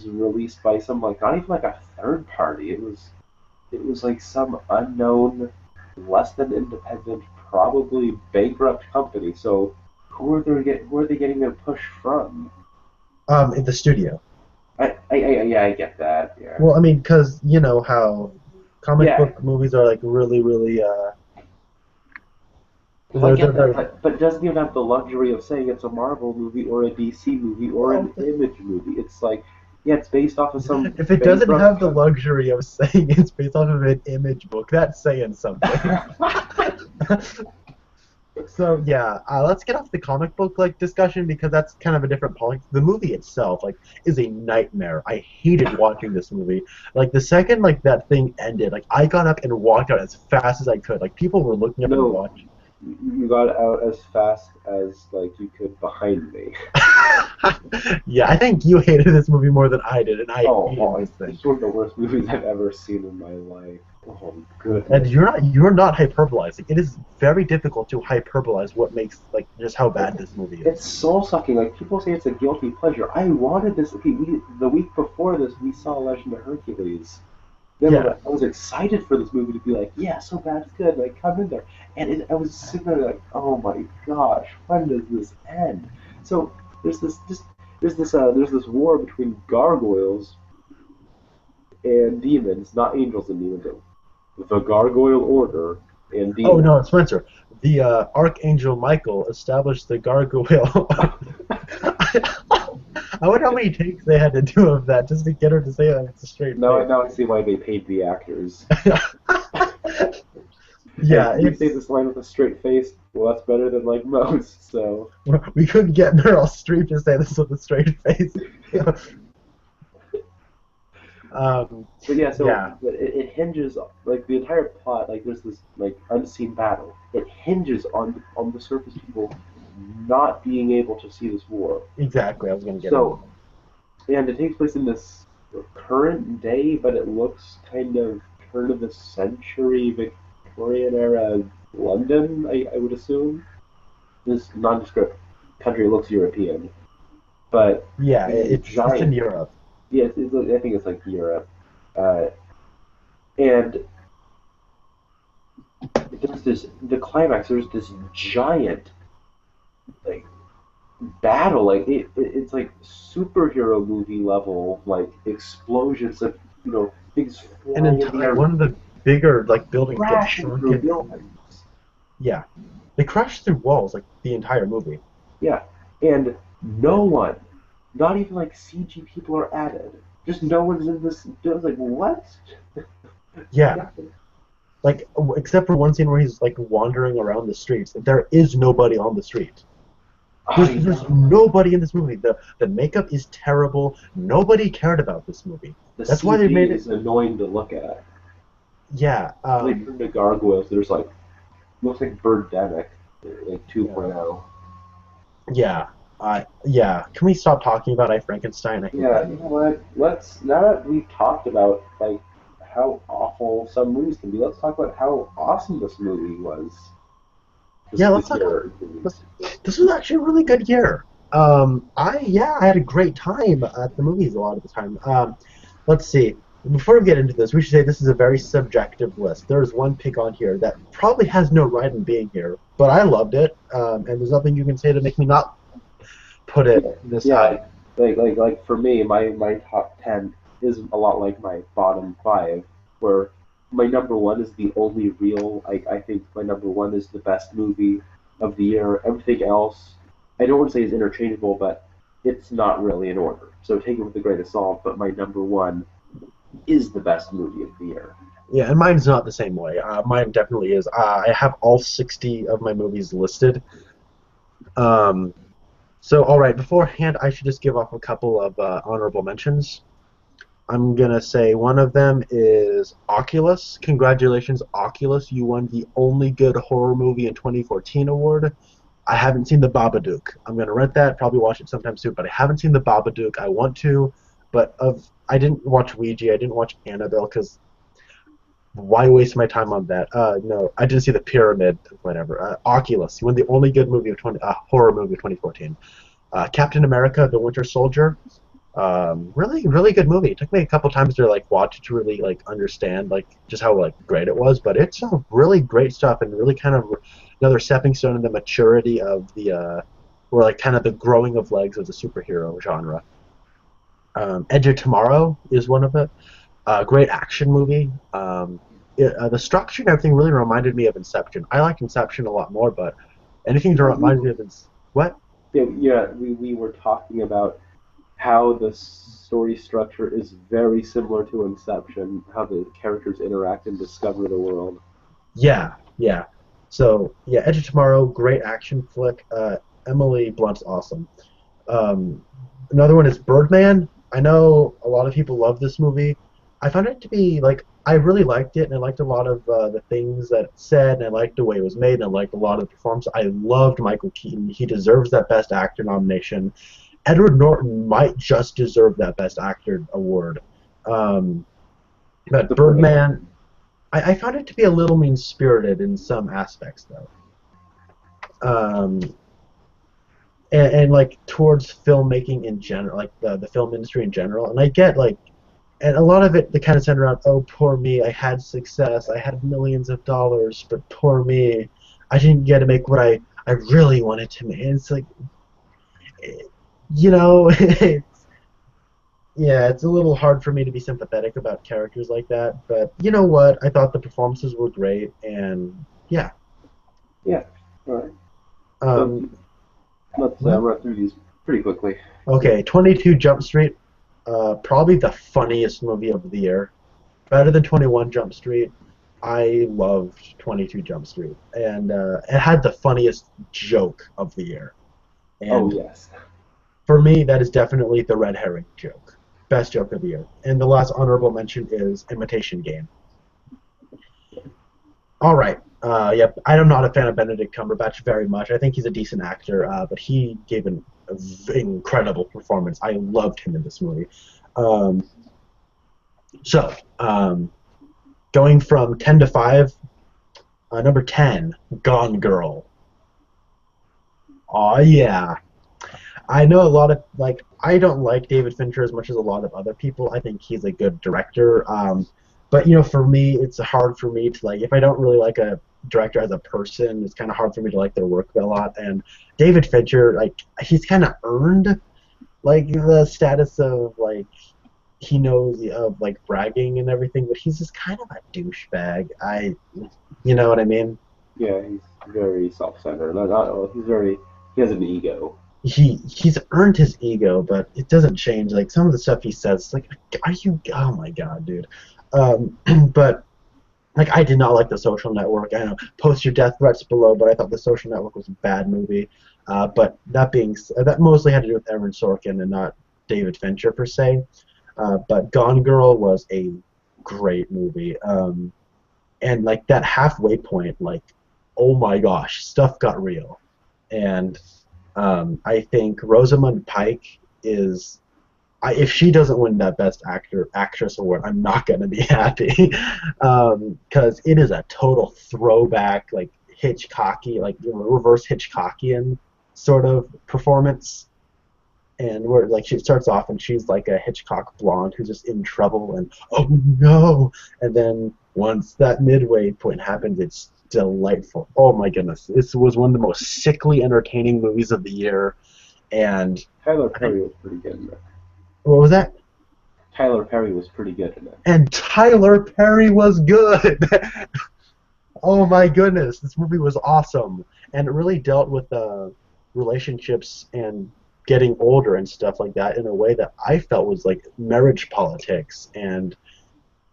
released by some like not even like a third party. It was like some unknown, less than independent, probably bankrupt company. So who are they getting their push from? in the studio. Yeah, I get that. Yeah. Well, I mean, because you know how comic Yeah, book movies are like really, really well, I they're get that, very but it doesn't even have the luxury of saying it's a Marvel movie or a DC movie or well. an Image movie. It's like, yeah, it's based off of some If it doesn't bankrupt. have the luxury of saying it's based off of an image book, that's saying something. So yeah, let's get off the comic book like discussion because that's kind of a different point. The movie itself like is a nightmare. I hated watching this movie. Like the second like that thing ended, like I got up and walked out as fast as I could. Like people were looking up and No, watching. you got out as fast as like you could behind me. Yeah, I think you hated this movie more than I did, and I hated Oh, this thing. it's one of the worst movies I've ever seen in my life. Oh And goodness. you're not hyperbolizing. It is very difficult to hyperbolize what makes like just how bad this movie It's is. soul sucking. Like people say, it's a guilty pleasure. I wanted this. Okay, the week before this, we saw Legend of Hercules. Then Yeah, I was excited for this movie to be like, yeah, so bad it's good. Like come in there, and I was sitting there like, oh my gosh, when does this end? So there's this just there's this war between gargoyles and demons, not angels and demons. The Gargoyle Order and oh demons. no, Spencer. The Archangel Michael established the gargoyle. I wonder how many takes they had to do of that just to get her to say that with a straight Now, face. now I see why they paid the actors. And Yeah, you say this line with a straight face. Well, that's better than like most. So, we couldn't get Meryl Streep to say this with a straight face. but yeah, so Yeah, it hinges like the entire plot. Like there's this like unseen battle. It hinges on the surface people not being able to see this war. exactly. I was gonna get into So, and it takes place in this current day, but it looks kind of turn of the century Victorian era London. I would assume this nondescript country looks European, but yeah, there's this it's in giant. Europe. Yeah, I think it's like Europe, uh, and there's this the climax. There's this giant like battle. Like it's like superhero movie level like explosions of things An flying in the entire air, one of the bigger like buildings gets crashing through shrunken. buildings. Yeah, they crash through walls like the entire movie. Yeah, and no one, not even like CG people are added. Just no one's in this. I was like, what? Yeah, like except for one scene where he's like wandering around the streets. There is nobody on the street. I There's know. nobody in this movie. The makeup is terrible. Nobody cared about this movie. The That's why they CG made it. is annoying to look at. Yeah, They turn to gargoyles. There's like looks like Birdemic, like yeah, 2.0. yeah. Yeah. Can we stop talking about I Frankenstein? I hate Yeah, that you know movie. what? Let's now that we've talked about like how awful some movies can be, let's talk about how awesome this movie was. This Yeah, let's this talk. year. This, this was actually a really good year. I had a great time at the movies a lot of the time. Let's see. Before we get into this, we should say this is a very subjective list. There's one pick on here that probably has no right in being here, but I loved it, and there's nothing you can say to make me not put it Yeah, this yeah. high. Like for me, my top 10 is a lot like my bottom five, where my number one is the only real. I think my number one is the best movie of the year. Everything else, I don't want to say is interchangeable, but it's not really in order. So take it with a grain of salt. But my number one is the best movie of the year. Yeah, and mine's not the same way. Mine definitely is. I have all 60 of my movies listed. Um, so, all right, beforehand, I should just give off a couple of honorable mentions. I'm gonna say one of them is Oculus. Congratulations, Oculus! You won the only good horror movie in 2014 award. I haven't seen the Babadook. I'm gonna rent that, probably watch it sometime soon. But I haven't seen the Babadook. I want to, but I didn't watch Ouija. I didn't watch Annabelle because why waste my time on that? No, I didn't see the Pyramid. Whatever. Oculus. You won the only good movie of 20 horror movie of 2014. Captain America: The Winter Soldier. Really, really good movie. It took me a couple times to like watch it to really like understand like just how like great it was, but it's really great stuff and really kind of another stepping stone in the maturity of the or like kind of the growing of legs of the superhero genre. Edge of Tomorrow is one of it. Great action movie. The structure and everything really reminded me of Inception. I liked Inception a lot more, but anything that Yeah, reminds me of what? we were talking about how the story structure is very similar to Inception, how the characters interact and discover the world. Yeah, yeah. So yeah, Edge of Tomorrow, great action flick. Emily Blunt's awesome. Um, Another one is Birdman. I know a lot of people love this movie. I found it to be like I really liked it, and I liked a lot of the things that it said, and I liked the way it was made, and I liked a lot of the performance. I loved Michael Keaton. He deserves that Best Actor nomination. Edward Norton might just deserve that Best Actor award. Um, but Birdman, I found it to be a little mean-spirited in some aspects, though. Um, and like towards filmmaking in general, like the film industry in general. And I get like, and a lot of it, they kind of centered around, oh, poor me, I had success, I had millions of dollars, but poor me, I didn't get to make what I really wanted to make. And it's like, you know, yeah, it's a little hard for me to be sympathetic about characters like that. But you know what? I thought the performances were great, and yeah. Yeah, all right. So Um, let's what? run through these pretty quickly. Okay, 22 Jump Street, probably the funniest movie of the year. Better than 21 Jump Street. I loved 22 Jump Street, and it had the funniest joke of the year. Oh And yes. for me, that is definitely the red herring joke. Best joke of the year. And the last honorable mention is Imitation Game. All right. Yep. I'm not a fan of Benedict Cumberbatch very much. I think he's a decent actor, but he gave an incredible performance. I loved him in this movie. Um, so, going from 10 to 5, number 10, Gone Girl. Oh yeah. I know a lot of like I don't like David Fincher as much as a lot of other people. I think he's a good director. But for me, it's hard for me to like if I don't really like a director as a person, it's kind of hard for me to like their work a lot. And David Fincher, like he's kind of earned like the status of like he knows of like bragging and everything, but he's just kind of a douchebag. You know what I mean? Yeah, he's very self-centered. He's very. He has an ego. He's earned his ego, but it doesn't change. Like some of the stuff he says, like, are you? Oh my god, dude. But like, I did not like The Social Network. I know, post your death threats below, but I thought The Social Network was a bad movie. But that mostly had to do with Aaron Sorkin and not David Fincher per se. But Gone Girl was a great movie. And like that halfway point, like, oh my gosh, stuff got real. And I think Rosamund Pike is. If she doesn't win that Best Actress award, I'm not gonna be happy, because it is a total throwback, like Hitchcocky, like reverse Hitchcockian sort of performance, and where like she starts off and she's like a Hitchcock blonde who's just in trouble and oh no, and then once that midway point happens, it's delightful. Oh my goodness, this was one of the most sickly entertaining movies of the year, and Tyler Perry was pretty good in it. what was that? Tyler Perry was pretty good in it. And Tyler Perry was good. Oh my goodness, this movie was awesome, and it really dealt with relationships and getting older and stuff like that in a way that I felt was like marriage politics and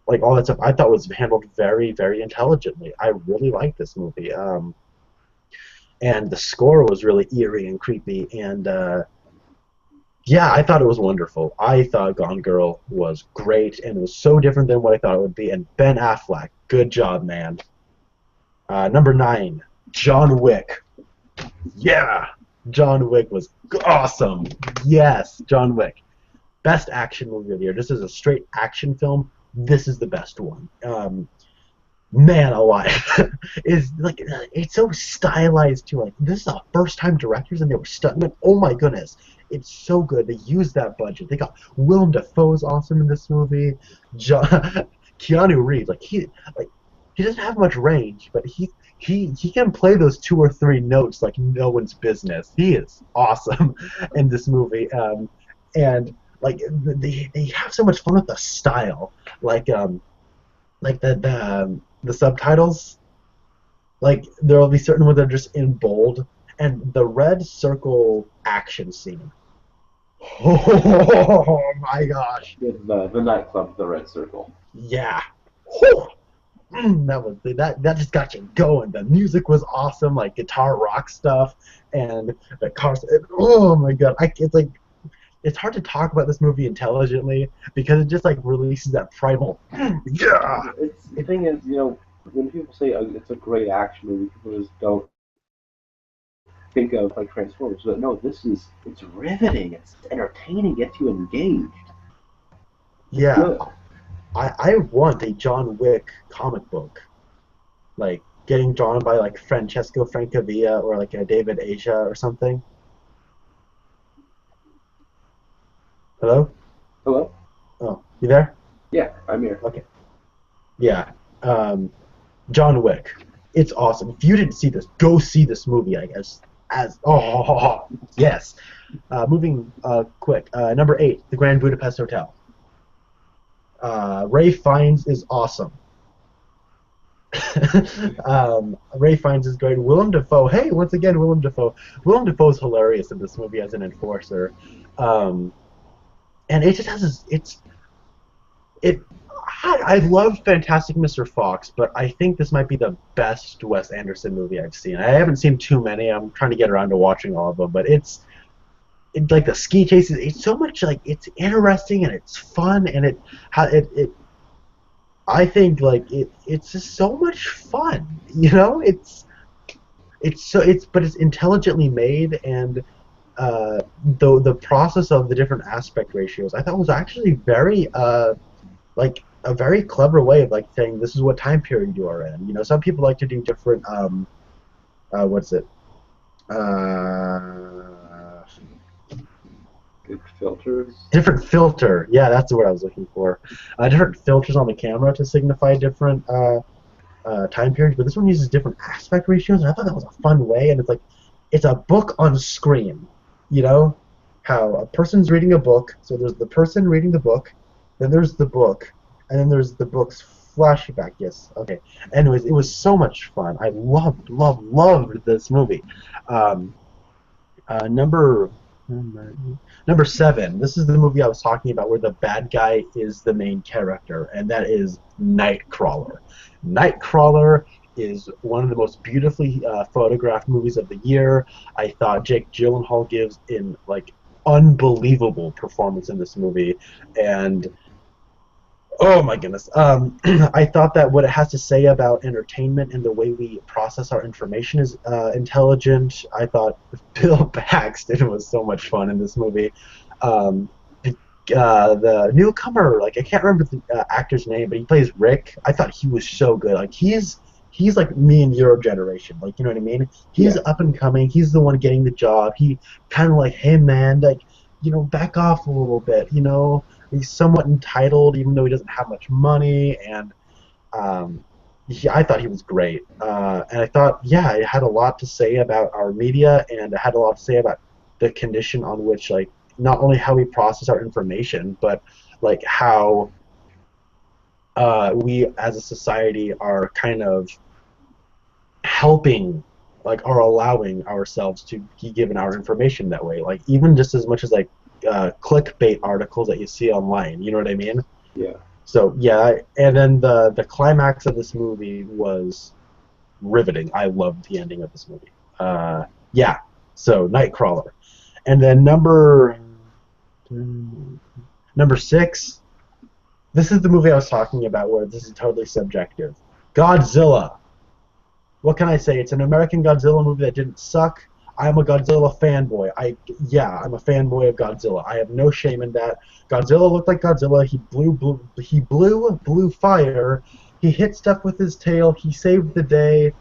like all that stuff, I thought was handled very, very intelligently. I really liked this movie. And the score was really eerie and creepy, and yeah, I thought it was wonderful. I thought Gone Girl was great, and it was so different than what I thought it would be. And Ben Affleck, good job, man. Number 9, John Wick. Yeah, John Wick was awesome. Yes, John Wick. Best action movie of the year. This is a straight action film. This is the best one. Man alive, is like it's so stylized too. Like this is our first time directors, and they were stuntmen. Oh my goodness, it's so good. They used that budget. They got Willem Dafoe's awesome in this movie. John, Keanu Reeves, like he doesn't have much range, but he can play those 2 or 3 notes like no one's business. He is awesome in this movie, and like they have so much fun with the style, like the subtitles. Like there will be certain ones that are just in bold, and the red circle action scene. Oh my gosh! The nightclub, the Red Circle. Yeah. That was that just got you going. The music was awesome, like guitar rock stuff, and the cars. Oh my god! It's like it's hard to talk about this movie intelligently because it just like releases that primal. Yeah. The thing is, when people say it's a great action movie, people just don't think of like Transformers. But no, it's riveting. It's entertaining. Gets you engaged. It's Yeah. good. I want a John Wick comic book, like getting drawn by like Francesco Francavilla or like a David Asia or something. Hello? Hello? Oh, you there? Yeah, I'm here. Okay. Yeah. John Wick. It's awesome. If you didn't see this, go see this movie, I guess. Yes. Moving quick. Number 8, The Grand Budapest Hotel. Ray Fiennes is awesome. Ray Fiennes is great. Willem Dafoe. Hey, once again, Willem Dafoe. Willem Dafoe is hilarious in this movie as an enforcer. Um, and it just has this, it I love Fantastic Mr. Fox, but I think this might be the best Wes Anderson movie I've seen. I haven't seen too many. I'm trying to get around to watching all of them, but it's like the ski chases. It's so much like it's interesting and it's fun and it I think like it's just so much fun. But it's intelligently made, and the process of the different aspect ratios I thought was actually very like a very clever way of like saying this is what time period you are in. Some people like to do different what's it Filters. different filter. Yeah, that's the word I was looking for. Different filters on the camera to signify different time periods, but this one uses different aspect ratios, and I thought that was a fun way. And it's a book on screen. How a person's reading a book, so there's the person reading the book, then there's the book, and then there's the book's flashback. Yes, okay. Anyways, it was so much fun. I loved this movie. Um, number Number 7. This is the movie I was talking about where the bad guy is the main character, and that is Nightcrawler. Nightcrawler is one of the most beautifully photographed movies of the year. I thought Jake Gyllenhaal gives an like unbelievable performance in this movie, and oh my goodness. I thought that what it has to say about entertainment and the way we process our information is intelligent. I thought Bill Paxton was so much fun in this movie. The newcomer, like I can't remember the actor's name, but he plays Rick. I thought he was so good. Like he's like me in your generation. Like you know what I mean? He's up and coming. He's the one getting the job. He kind of like, hey man, like back off a little bit. He's somewhat entitled, even though he doesn't have much money, and I thought he was great. And I thought, yeah, it had a lot to say about our media, and it had a lot to say about the condition on which, like, not only how we process our information, but like how we as a society are kind of helping, like, or allowing ourselves to be given our information that way. Like, even just as much as like clickbait articles that you see online. You know what I mean? Yeah. So yeah, and then the climax of this movie was riveting. I loved the ending of this movie. Yeah, so Nightcrawler, and then number six. This is the movie I was talking about, where this is totally subjective. Godzilla. What can I say? It's an American Godzilla movie that didn't suck. I'm a Godzilla fanboy. I'm a fanboy of Godzilla. I have no shame in that. Godzilla looked like Godzilla. He blew fire. He hit stuff with his tail. He saved the day,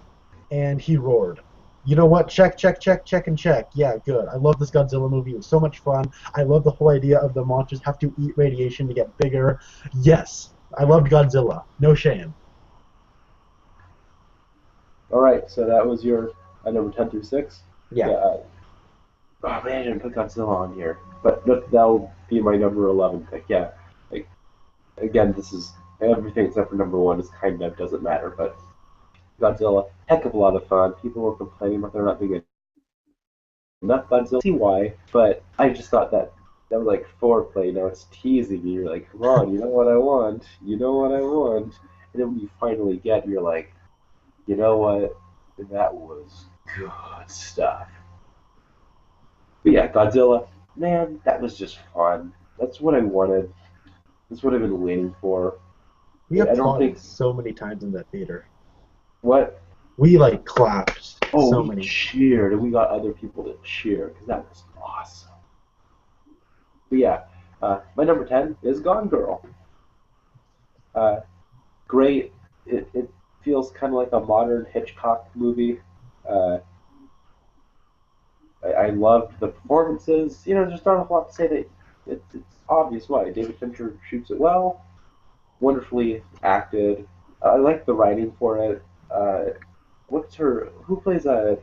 and he roared. You know what? Check, check, check, check, and check. Yeah, good. I love this Godzilla movie. It was so much fun. I love the whole idea of the monsters have to eat radiation to get bigger. Yes, I loved Godzilla. No shame. All right, so that was your number 10 through 6. Yeah. Yeah. Oh man, I didn't put Godzilla on here, but that'll be my number 11 pick. Yeah. Like again, this is everything except for number one is kind of doesn't matter, but Godzilla, heck of a lot of fun. People were complaining about there not being enough Godzilla. See why, but I just thought that was like foreplay. Now it's teasing you. You're like, come on, you know what I want. You know what I want. And then when you finally get, you're like, you know what? That was good stuff. But yeah, Godzilla, man, that was just fun. That's what I wanted. That's what I've been waiting for. We I don't applauded think so many times in that theater. what. We like clapped Oh, so we many. cheered, and we got other people to cheer because that was awesome. But yeah, my number 10 is Gone Girl. Uh, Great. It feels kind of like a modern Hitchcock movie. Uh, I loved the performances. You know, there's not a lot to say that it's obvious why. David Fincher shoots it well, wonderfully acted. I like the writing for it. Uh, what's her? Who plays uh,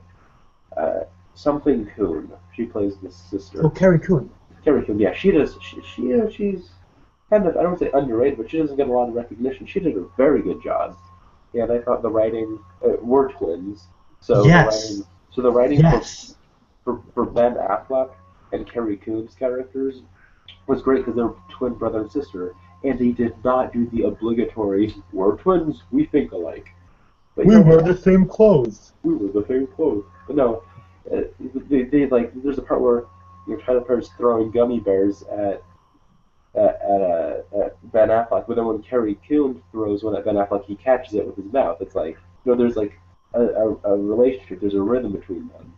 something Coon? She plays the Oh, sister. Carrie Coon. Carrie Coon. Yeah, she does. She's kind of I don't want to say underrated, but she doesn't get a lot of recognition. She did a very good job, and I thought the writing were twins, so the Yes. writing for Yes. Ben Affleck and Carrie Coon's characters was great because they're twin brother and sister, and they did not do the obligatory "we're twins, we think alike." But you We wear know, the same clothes. we were the same clothes. But no, uh, they like. There's a part where Tyler Perry's throwing gummy bears at Ben Affleck, but then when Carrie Coon throws one at Ben Affleck, he catches it with his mouth. It's like there's like a relationship. There's a rhythm between them.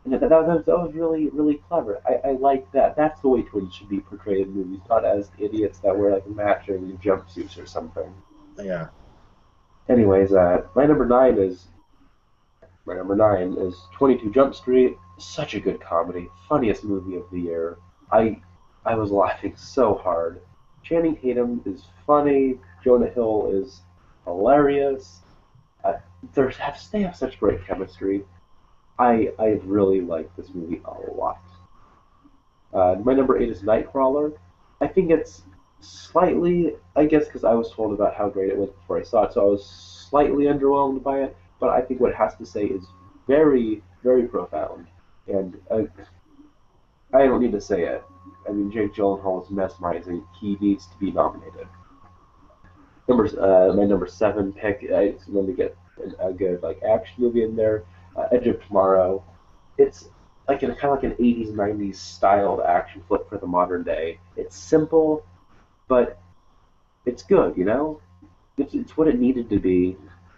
And that was really really clever. I like that. That's the way twins should be portrayed in movies, not as idiots that wear like matching jumpsuits or something. Yeah. Anyways, my number nine is 22 Jump Street. Such a good comedy, funniest movie of the year. I I was laughing so hard. Channing Tatum is funny. Jonah Hill is hilarious. Uh, they have such great chemistry. I really like this movie a lot. My number eight is Nightcrawler. I think it's slightly, I guess, because I was told about how great it was before I saw it, so I was slightly underwhelmed by it. But I think what it has to say is very, very profound, and I don't need to say it. I mean, Jake Gyllenhaal is mesmerizing. He needs to be nominated. My number seven pick. I just wanted to get a good like action movie in there. Edge of Tomorrow. It's like kind of like an 80s 90s styled action flick for the modern day. It's simple, but it's good. You know, it's what it needed to be.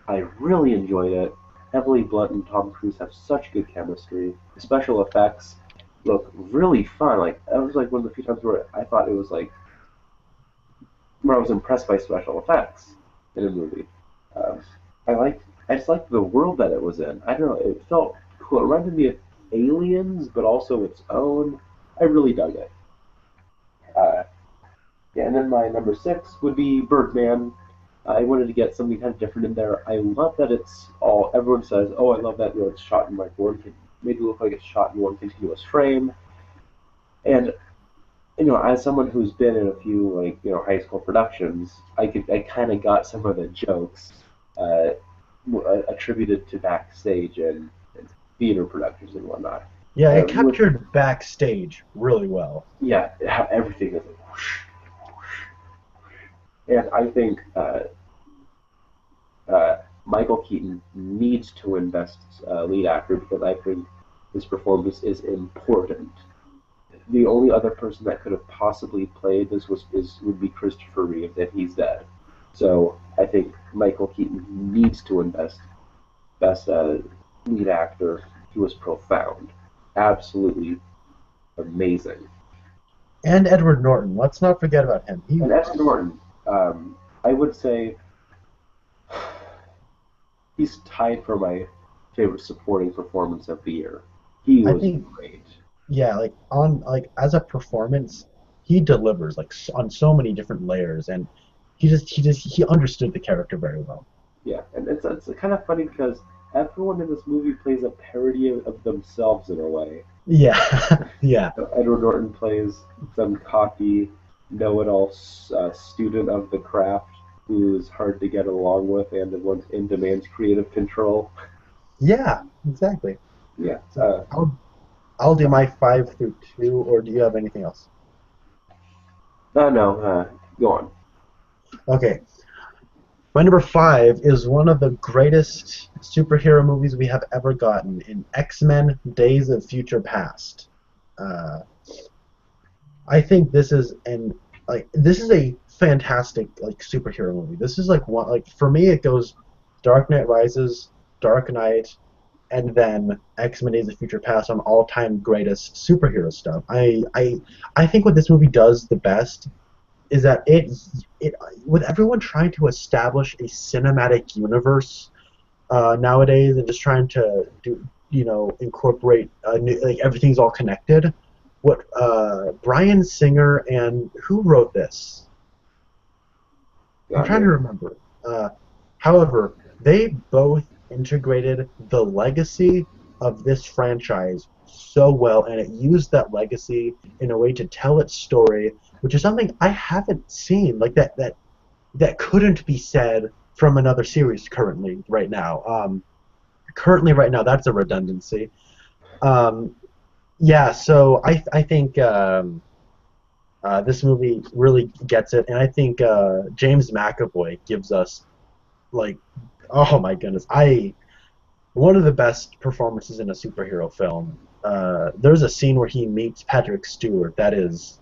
I really enjoyed it. Emily Blunt and Tom Cruise have such good chemistry. The special effects look really fun. Like that was like one of the few times where I thought it was like where I was impressed by special effects in a movie. Um, I just liked the world that it was in. I don't know, it felt cool. It reminded me of Aliens, but also its own. I really dug it. Uh, yeah, and then my number six would be Birdman. I wanted to get something kind of different in there. I love that it's all. Everyone says, "Oh, I love that it's shot in like made it look like it's shot in one continuous frame." And as someone who's been in a few like high school productions, I kind of got some of the jokes uh, attributed to backstage and theater productions and whatnot. Yeah, it With captured backstage really well. yeah, how everything is like whoosh, whoosh. And I think Michael Keaton needs to invest lead actor because I think his performance is important. The only other person that could have possibly played this would be Christopher Reeve, and he's dead. So I think Michael Keaton needs to invest best lead actor. He was profound, absolutely amazing. And Edward Norton. Let's not forget about him. He And Edward was. Norton, I would say he's tied for my favorite supporting performance of the year. He I was think great. yeah, like on like as a performance, he delivers like on so many different layers, and he understood the character very well. Yeah, and it's kind of funny because everyone in this movie plays a parody of themselves in a way. Yeah, yeah, Edward Norton plays some cocky, know-it-all student of the craft who's hard to get along with and demands creative control. yeah, exactly. Yeah. So I'll do my 5 through 2, or do you have anything else? No, go on. Okay, my number 5 is one of the greatest superhero movies we have ever gotten in X-Men: Days of Future Past. Uh, I think this is a fantastic like superhero movie. This is like one like for me it goes Dark Knight Rises, Dark Knight, and then X-Men Days of Future Past on all-time greatest superhero stuff. I think what this movie does the best is that it with everyone trying to establish a cinematic universe nowadays and just trying to do incorporate like everything's all connected. What Brian Singer and who wrote this? I'm Got trying to me. remember. Uh, However, they both integrated the legacy of this franchise so well, and it used that legacy in a way to tell its story, which is something I haven't seen like that couldn't be said from another series currently right now. Currently, right now, that's a redundancy. Um, yeah, so I think this movie really gets it, and I think James McAvoy gives us like, oh my goodness, I one of the best performances in a superhero film. There's a scene where he meets Patrick Stewart. That is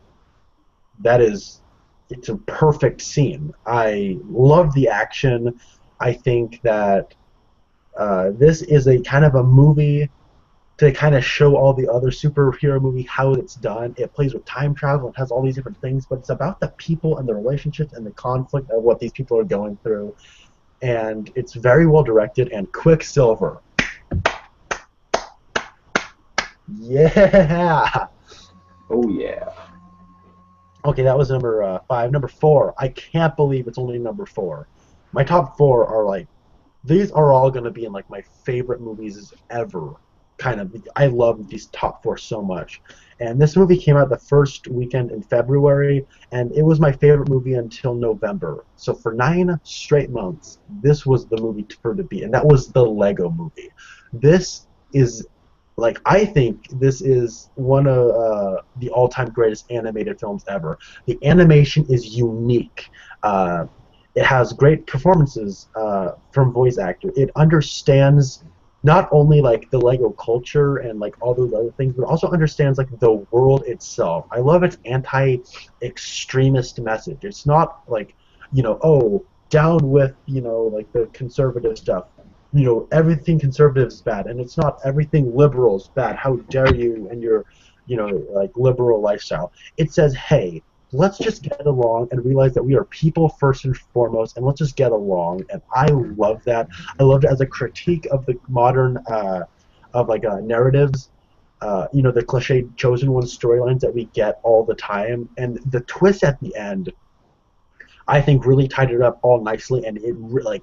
it's a perfect scene. I love the action. I think that this is a kind of a movie to kind of show all the other superhero movie how it's done. It plays with time travel. It has all these different things, but it's about the people and the relationships and the conflict of what these people are going through. And it's very well directed. And Quicksilver, yeah. Oh yeah. Okay, that was number 5. Number 4, I can't believe it's only number 4. My top 4 are like these are all going to be in like my favorite movies ever. Kind of, I love these top 4 so much. And this movie came out the first weekend in February, and it was my favorite movie until November. So for 9 straight months, this was the movie for to be, and that was the Lego Movie. This is like I think this is one of the all-time greatest animated films ever. The animation is unique. It has great performances from voice actor. It understands not only like the Lego culture and like all those other things, but also understands like the world itself. I love its anti-extremist message. It's not like oh down with like the conservative stuff. Everything conservative is bad, and it's not everything liberal is bad. How dare you and your like liberal lifestyle? It says, hey, let's just get along and realize that we are people first and foremost, and let's just get along. And I love that. I love it as a critique of the modern of like narratives. The cliche chosen one storylines that we get all the time, and the twist at the end, I think, really tied it up all nicely, and like,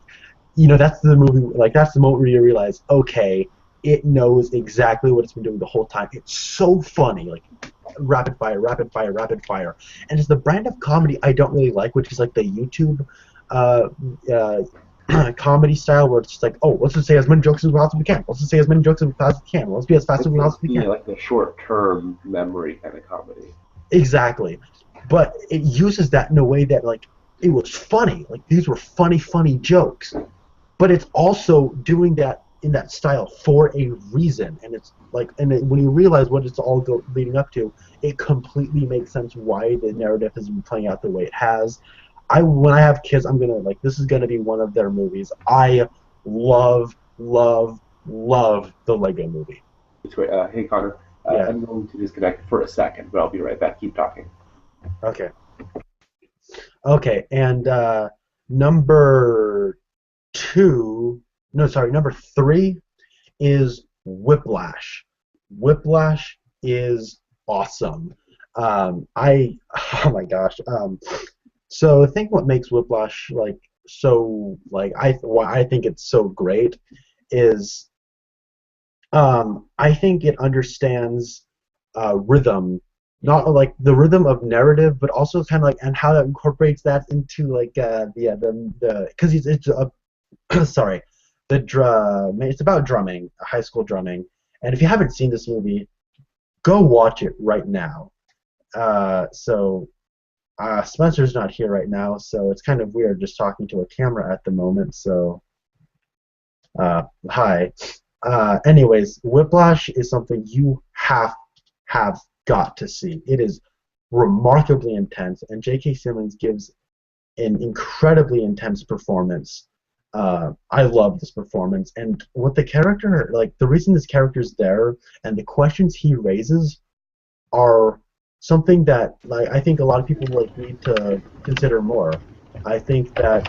that's the movie. Like that's the moment where you realize, okay, it knows exactly what it's been doing the whole time. It's so funny, like rapid fire, rapid fire, rapid fire, and it's the brand of comedy I don't really like, which is like the YouTube uh, comedy style, where it's just like, oh, let's just say as many jokes as we possibly can. Let's just say as many jokes as we possibly can. Let's be as fast as we possibly Yeah, can. like the short-term memory kind of comedy. Exactly, but it uses that in a way that like it was funny. Like these were funny jokes, but it's also doing that in that style for a reason, and it's like, and when you realize what it's all leading up to, it completely makes sense why the narrative has been playing out the way it has. When I have kids, I'm gonna like this is gonna be one of their movies. I love the Lego Movie. Hey, Connor. Yeah. I'm going to disconnect for a second, but I'll be right back. Keep talking. Okay. Okay. And number two, no, sorry, number three is Whiplash. Whiplash is awesome. Oh my gosh. So I think what makes Whiplash like so like why I think it's so great is I think it understands rhythm, not like the rhythm of narrative, but also kind of like and how that incorporates that into like the because it's sorry, the drum. It's about drumming, high school drumming. And if you haven't seen this movie, go watch it right now. Spencer's not here right now, so it's kind of weird just talking to a camera at the moment. So hi. Anyways, Whiplash is something you have got to see. It is remarkably intense, and J.K. Simmons gives an incredibly intense performance. I love this performance, and what the character, like the reason this character is there, and the questions he raises are something that like I think a lot of people like need to consider more. I think that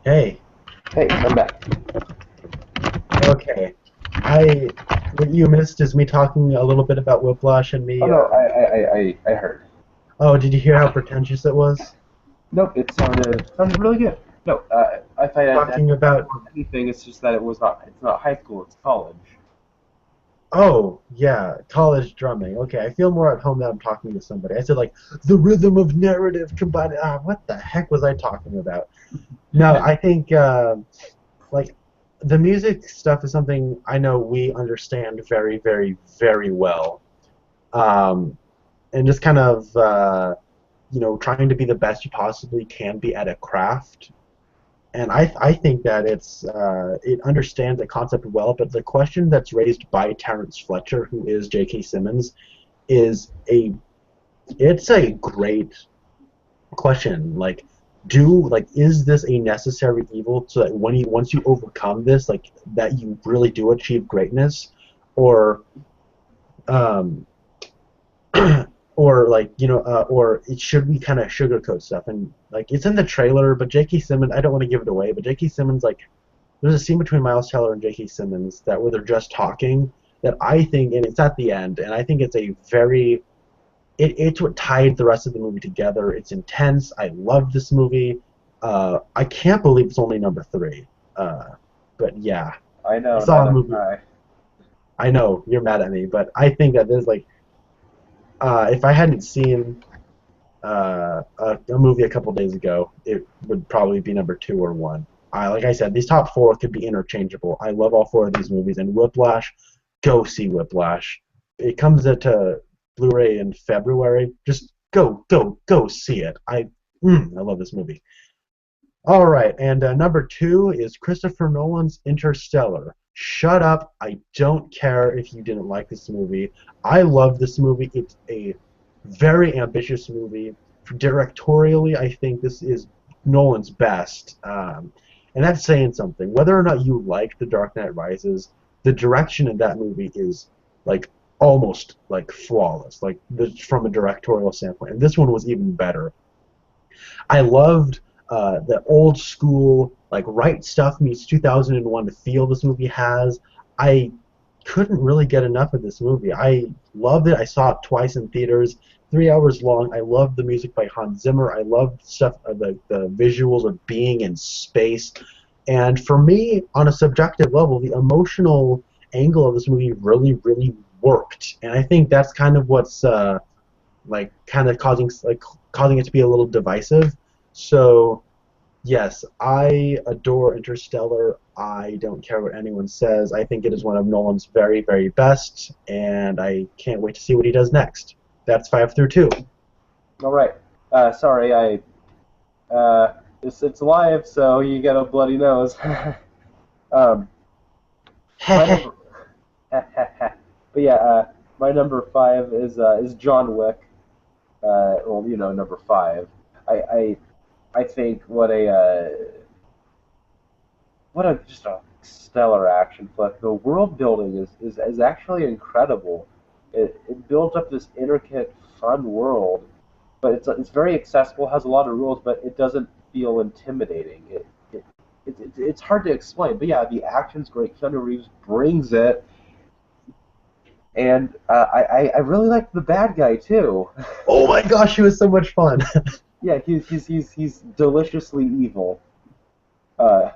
hey, Hey, I'm back. okay, I what you missed is me talking a little bit about Whiplash and Oh me. no, I heard. Oh, did you hear how pretentious it was? Nope, it sounded really good. No, if I had Talking about anything, it's just that it's not high school, it's college. oh, yeah, college drumming. Okay, I feel more at home that I'm talking to somebody. I said like the rhythm of narrative combined. What the heck was I talking about? No, I think like the music stuff is something I know we understand very well. Um, and just kind of trying to be the best you possibly can be at a craft. And I think that it understands the concept well, but the question that's raised by Terrence Fletcher, who is J.K. Simmons, is a it's a great question. Is this a necessary evil so that once you overcome this, like that you really do achieve greatness, or um, or or it should we kind of sugarcoat stuff? And like it's in the trailer, but J.K. Simmons, I don't want to give it away, but J.K. Simmons, like there's a scene between Miles Teller and J.K. Simmons that where they're just talking that I think, and it's at the end, and I think it's a very it's what tied the rest of the movie together. It's intense. I love this movie. I can't believe it's only number three. But yeah, I I know, saw not a that movie. high. I know you're mad at me, but I think that there's like if I hadn't seen a movie a couple days ago, it would probably be number two or one. Like I said, these top four could be interchangeable. I love all four of these movies, and Whiplash, go see Whiplash. It comes to Blu-ray in February. Just go see it. I love this movie. All right, and number two is Christopher Nolan's Interstellar. Shut up! I don't care if you didn't like this movie. I love this movie. It's a very ambitious movie. Directorially, I think this is Nolan's best, and that's saying something. Whether or not you like The Dark Knight Rises, the direction in that movie is like almost like flawless, like from a directorial standpoint. And this one was even better. I loved the old school, like Right Stuff meets 2001 feel this movie has. I couldn't really get enough of this movie. I loved it. I saw it twice in theaters, 3 hours long. I loved the music by Hans Zimmer. I loved stuff, the visuals of being in space. And for me, on a subjective level, the emotional angle of this movie really worked. And I think that's kind of what's like kind of causing it to be a little divisive. So yes, I adore Interstellar. I don't care what anyone says. I think it is one of Nolan's very best, and I can't wait to see what he does next. That's 5 through 2. All right. Sorry, it's live, so you get a bloody nose. um, my number, but yeah, my number five is John Wick. Well, number five. I I think what a just a stellar action flick. The world building is actually incredible. It builds up this intricate, fun world, but it's very accessible. Has a lot of rules, but it doesn't feel intimidating. It's hard to explain. But yeah, the action's great. Keanu Reeves brings it, and I really like the bad guy too. Oh my gosh, it was so much fun. Yeah, he's deliciously evil. Uh,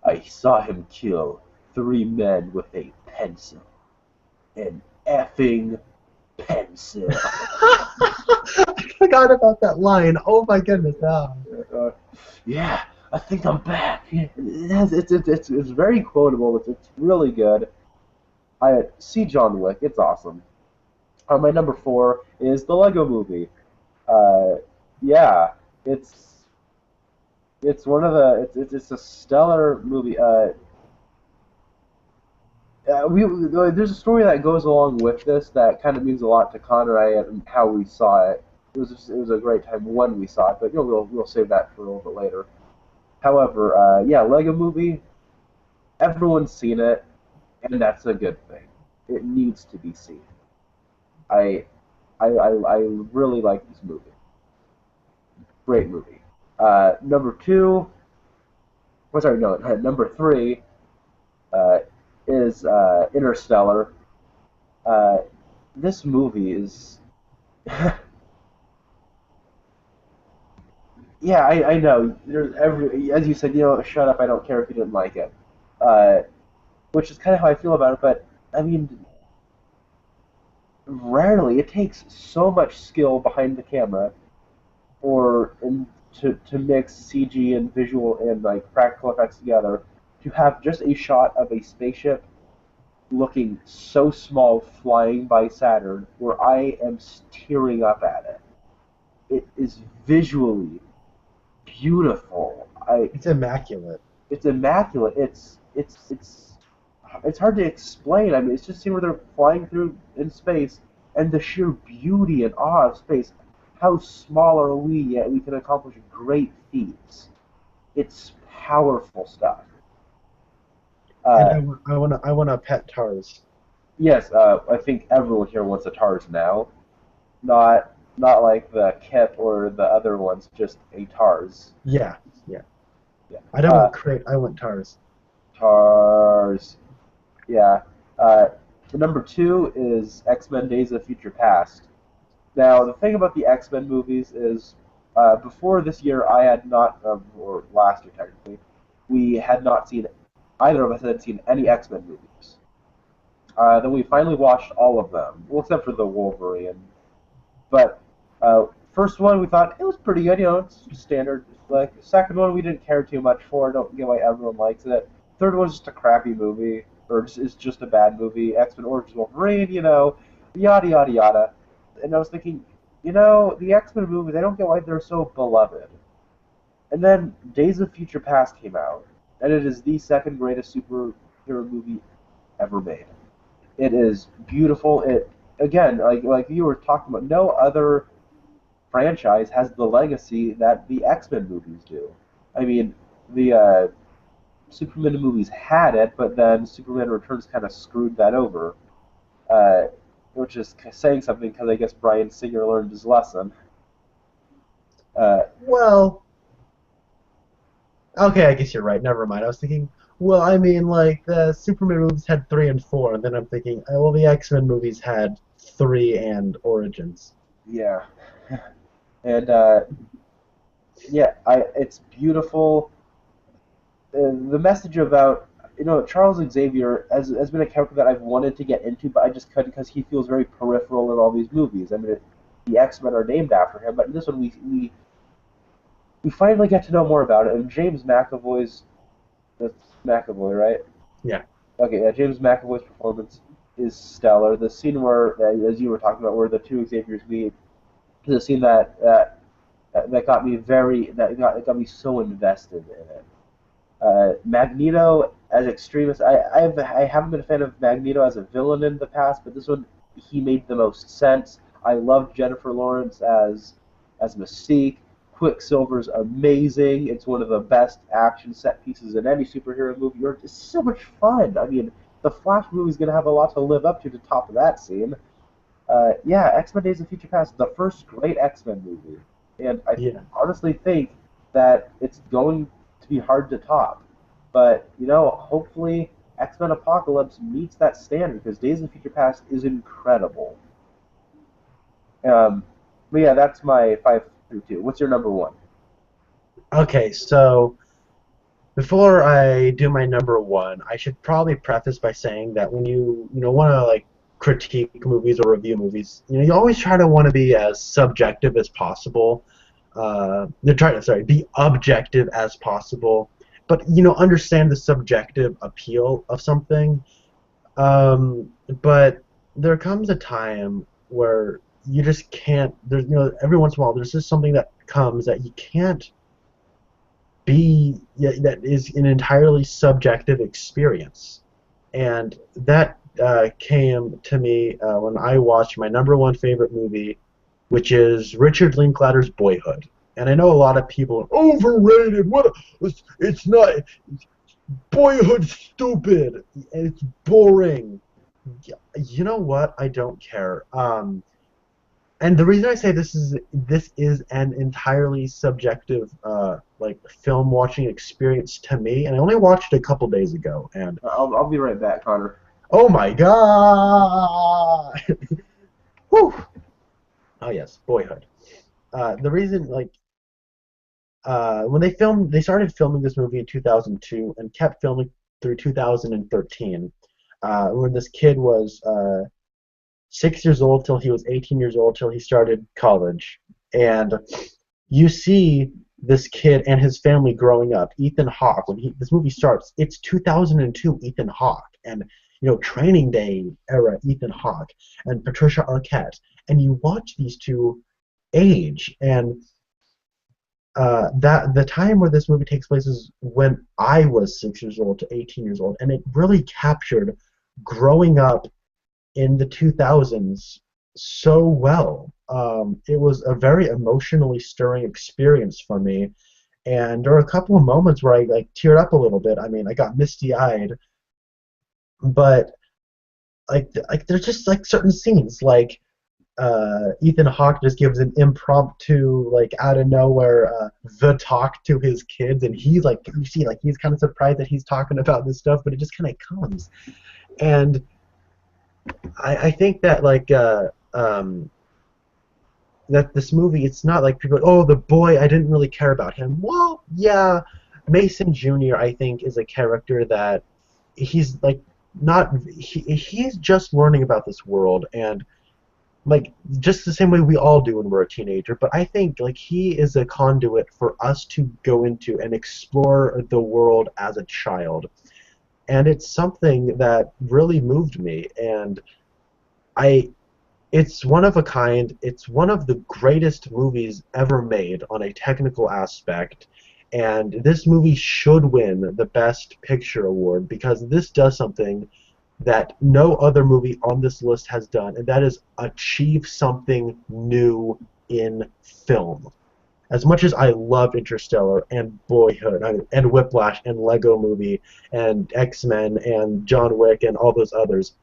I saw him kill three men with a pencil. An effing pencil. I forgot about that line. Oh my goodness. Oh. Uh, yeah, I think I'm back. Yeah, it's very quotable. It's really good. I see John Wick. It's awesome. My number four is the Lego Movie. Uh, yeah, it's it's one of the it's a stellar movie. There's a story that goes along with this that kind of means a lot to Connor and I and how we saw it. It was a great time when we saw it, but we'll save that for a little bit later. However, yeah, Lego Movie. Everyone's seen it, and that's a good thing. It needs to be seen. I I really like this movie. Great movie. Number two. Oh, sorry, no. Number three uh, is Interstellar. Uh, this movie is yeah, I know. There's as you said, shut up. I don't care if you didn't like it, uh, which is kind of how I feel about it. But I mean, rarely it takes so much skill behind the camera, or to mix CG and visual and like practical effects together, to have just a shot of a spaceship looking so small flying by Saturn, where I am tearing up at it. It is visually beautiful. It's immaculate. It's immaculate. It's hard to explain. I mean, it's just seeing where they're flying through in space and the sheer beauty and awe of space. How small are we, yet we can accomplish great feats. It's powerful stuff. And Uh, I wanna pet Tars. yes, I think everyone here wants a TARS now. Not like the Kip or the other ones, just a TARS. Yeah, yeah. Yeah. I don't want crate. I want Tars. TARS. Yeah. Uh, the number two is X-Men: Days of Future Past. Now, the thing about the X-Men movies is, before this year, I had not, or last year technically, we had not seen, either of us had seen any X-Men movies. Then we finally watched all of them, well, except for the Wolverine. But first one we thought it was pretty good, it's standard. Like second one we didn't care too much for. Don't get why everyone likes it. Third one's just a crappy movie, or it's just a bad movie. X Men Origins Wolverine, yada yada yada. And I was thinking, the X Men movies, I don't get why they're so beloved. And then Days of Future Past came out, and it is the second greatest superhero movie ever made. It is beautiful. It again, like you were talking about, no other franchise has the legacy that the X Men movies do. I mean, the Superman movies had it, but then Superman Returns kind of screwed that over, uh, which is saying something because I guess Bryan Singer learned his lesson. Uh, Well, okay, I guess you're right. Never mind. I was thinking, well, I mean, like the Superman movies had three and four, and then I'm thinking, well, the X-Men movies had three and Origins. yeah, and yeah, it's beautiful. The message about Charles Xavier has been a character that I've wanted to get into, but I just couldn't because he feels very peripheral in all these movies. I mean, the X Men are named after him, but in this one we finally get to know more about it. And James McAvoy's that's McAvoy, right? Yeah. Okay, yeah, James McAvoy's performance is stellar. The scene where, as you were talking about, where the two Xaviers meet, It's a scene that got me that got me so invested in it. Magneto as extremist. I haven't been a fan of Magneto as a villain in the past, but this one he made the most sense. I loved Jennifer Lawrence as Mystique. Quicksilver's amazing. It's one of the best action set pieces in any superhero movie. It's so much fun. I mean, the Flash movie's gonna have a lot to live up to top of that scene. Yeah, X Men: Days of Future Past, the first great X Men movie, and I Yeah. honestly think that it's going to be hard to top. But hopefully, X Men Apocalypse meets that standard because Days of Future Past is incredible. Um, but yeah, that's my 5 through 2. What's your number one? Okay, so before I do my number one, I should probably preface by saying that when you want to like critique movies or review movies, you always try to want to be as subjective as possible. They're trying to be objective as possible, but understand the subjective appeal of something. But there comes a time where you just can't. There's every once in a while there's just something that comes that you can't be yeah, that is an entirely subjective experience, and that came to me when I watched my number one favorite movie, which is Richard Linklater's Boyhood. And I know a lot of people are overrated. It's not Boyhood stupid. It's boring. You know what? I don't care. And the reason I say this is an entirely subjective like film watching experience to me, and I only watched it a couple days ago, and I'll be right back, Connor. oh my god! Whew. Oh yes, Boyhood. The reason when they started filming this movie in 2002 and kept filming through 2013, when this kid was 6 years old till he was 18 years old till he started college. And you see this kid and his family growing up. Ethan Hawke, this movie starts, it's 2002 Ethan Hawke, and Training Day era Ethan Hawke and Patricia Arquette, and you watch these two age, and that the time where this movie takes place is when I was 6 years old to 18 years old, and it really captured growing up in the 2000s so well. It was a very emotionally stirring experience for me, and there were a couple of moments where I like teared up a little bit. I mean, I got misty-eyed, but like there's just like certain scenes like Ethan Hawke just gives an impromptu, like out of nowhere, the talk to his kids, and he's like, you see, like he's kind of surprised that he's talking about this stuff, but it just kind of comes. And I think that that this movie, it's not like people, oh, the boy, I didn't really care about him. Well, yeah, Mason Jr. I think is a character that he's like not he's just learning about this world, and like just the same way we all do when we're a teenager, but I think like he is a conduit for us to go into and explore the world as a child. And it's something that really moved me, and I it's one of a kind. It's one of the greatest movies ever made on a technical aspect, and this movie should win the Best Picture award because this does something that no other movie on this list has done, and that is achieve something new in film. As much as I love Interstellar and Boyhood and Whiplash and Lego Movie and X-Men and John Wick and all those others,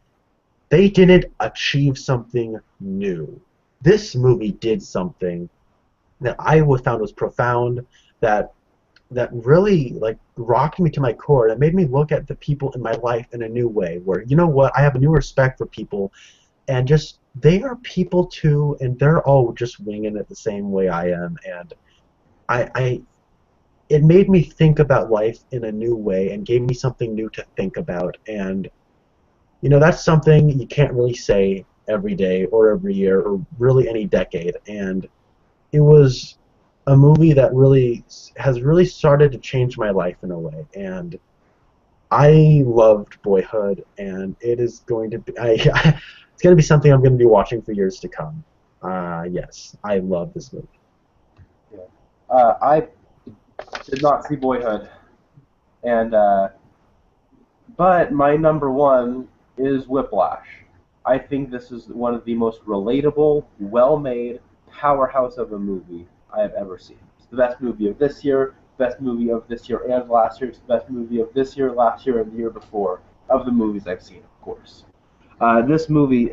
they didn't achieve something new. This movie did something that I found was profound, that really like rocked me to my core. That made me look at the people in my life in a new way. Where you know what, I have a new respect for people, and just they are people too, and they're all just winging it the same way I am. And I it made me think about life in a new way and gave me something new to think about. And that's something you can't really say every day or every year or really any decade. And it was a movie that really has really started to change my life in a way. And I loved Boyhood, and it is going to be it's going to be something I'm going to be watching for years to come. Yes, I love this movie. Yeah. I did not see Boyhood, and but my number one is Whiplash. I think this is one of the most relatable, well-made powerhouse of a movie I have ever seen. It's the best movie of this year, best movie of this year and last year. It's the best movie of this year, last year, and the year before of the movies I've seen, of course. This movie,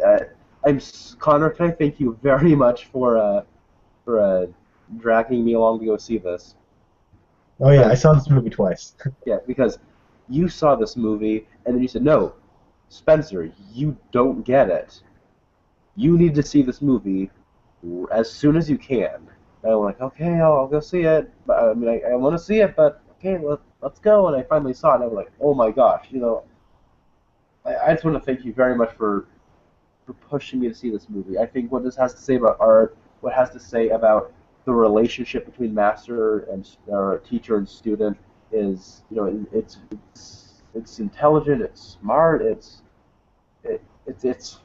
Connor. Can I thank you very much for dragging me along to go see this? Oh yeah, I Because saw this movie twice. yeah, because you saw this movie and then you said, "No, Spencer, you don't get it. You need to see this movie as soon as you can." And I'm like, "Okay, I'll go see it." But I mean, I want to see it, but okay, let's go. And I finally saw it, and I was like, "Oh my gosh!" I just want to thank you very much for pushing me to see this movie. I think what this has to say about art, what it has to say about the relationship between master and or teacher and student is, it's intelligent, it's smart, it's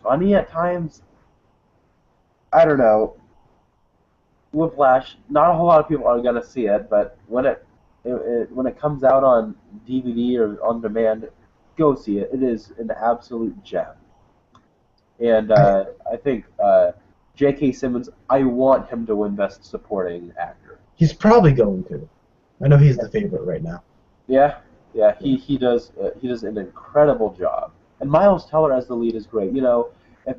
funny at times. I don't know. Whiplash. Not a whole lot of people are gonna see it, but when it comes out on DVD or on demand, go see it. It is an absolute gem. And I, I think J.K. Simmons, I want him to win Best Supporting Actor. he's probably going to. I know he's the favorite right now. Yeah, yeah, Yeah. he does an incredible job. And Miles Teller as the lead is great. If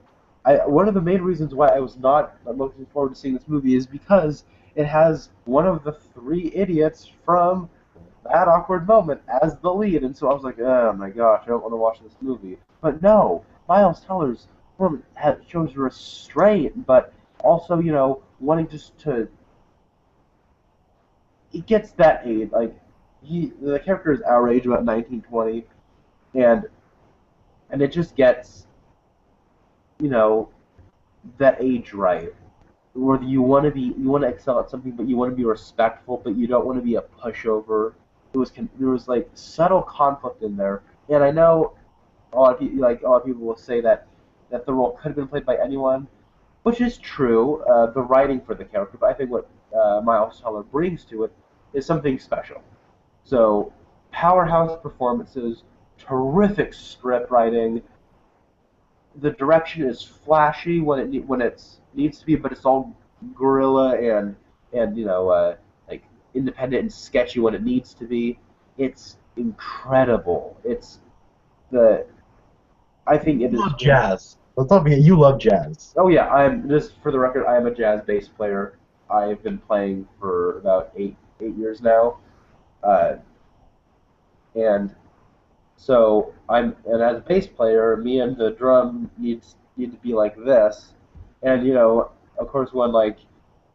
one of the main reasons why I was not looking forward to seeing this movie is because it has one of the three idiots from That Awkward Moment as the lead, and so I was like, oh my gosh, I don't want to watch this movie. But no, Miles Teller's performance shows restraint, but also, wanting just to. It gets that age, like the character is our age, about 19, 20, and it just gets, you know, that age right, where you want to excel at something, but you want to be respectful, but you don't want to be a pushover. There was like subtle conflict in there, and I know a lot of people will say that the role could have been played by anyone, which is true. The writing for the character, but I think what Miles Teller brings to it is something special. So powerhouse performances, terrific script writing. The direction is flashy when it needs to be, but it's all guerrilla and like independent and sketchy when it needs to be. It's incredible. It's the I think You it is. love jazz. Let's not forget, you love jazz. Oh yeah, I'm just for the record. I am a jazz bass player. I've been playing for about eight years now, uh, and and as a bass player, me and the drum need to be like this, and of course when like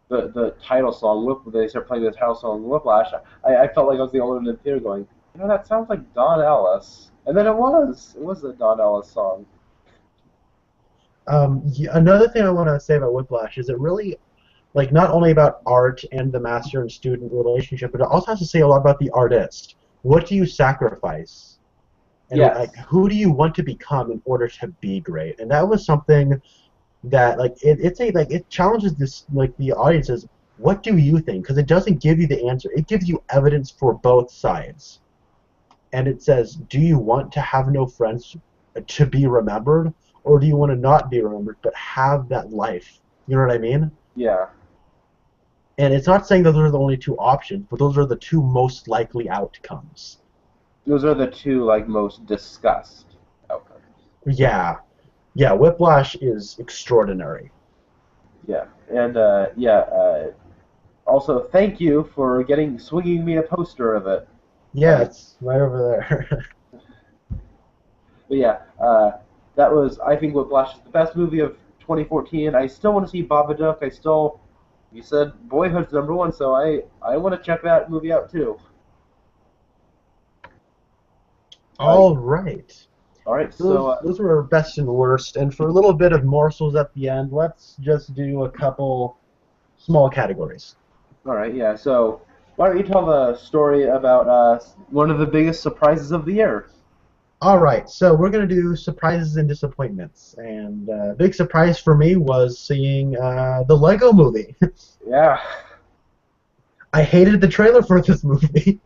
the title song they start playing the title song Whiplash, I felt like I was the only one in the theater going, that sounds like Don Ellis, and then it was a Don Ellis song. Another thing I want to say about Whiplash is it really, like, not only about art and the master and student relationship, but it also has to say a lot about the artist. What do you sacrifice? And like, Yes, who do you want to become in order to be great? And that was something that, like, it challenges this, like, the audiences. What do you think? Because it doesn't give you the answer. It gives you evidence for both sides. And it says, do you want to have no friends to be remembered, or do you want to not be remembered but have that life? You know what I mean? yeah. And it's not saying that those are the only two options, but those are the two most likely outcomes. Those are the two like most discussed outcomes. Yeah, yeah, Whiplash is extraordinary. Yeah, and also thank you for swinging me a poster of it. Yeah, Uh, it's right over there. but yeah, that was I think Whiplash is the best movie of 2014. I still want to see Babadook. You said Boyhood's number one, so I want to check that movie out too. Uh, All right. all right, so Those were our best and worst. And for a little bit of morsels at the end, let's just do a couple small categories. all right, yeah. So why don't you tell the story about one of the biggest surprises of the year? All right, so we're gonna do surprises and disappointments, and big surprise for me was seeing the Lego Movie. Yeah. I hated the trailer for this movie.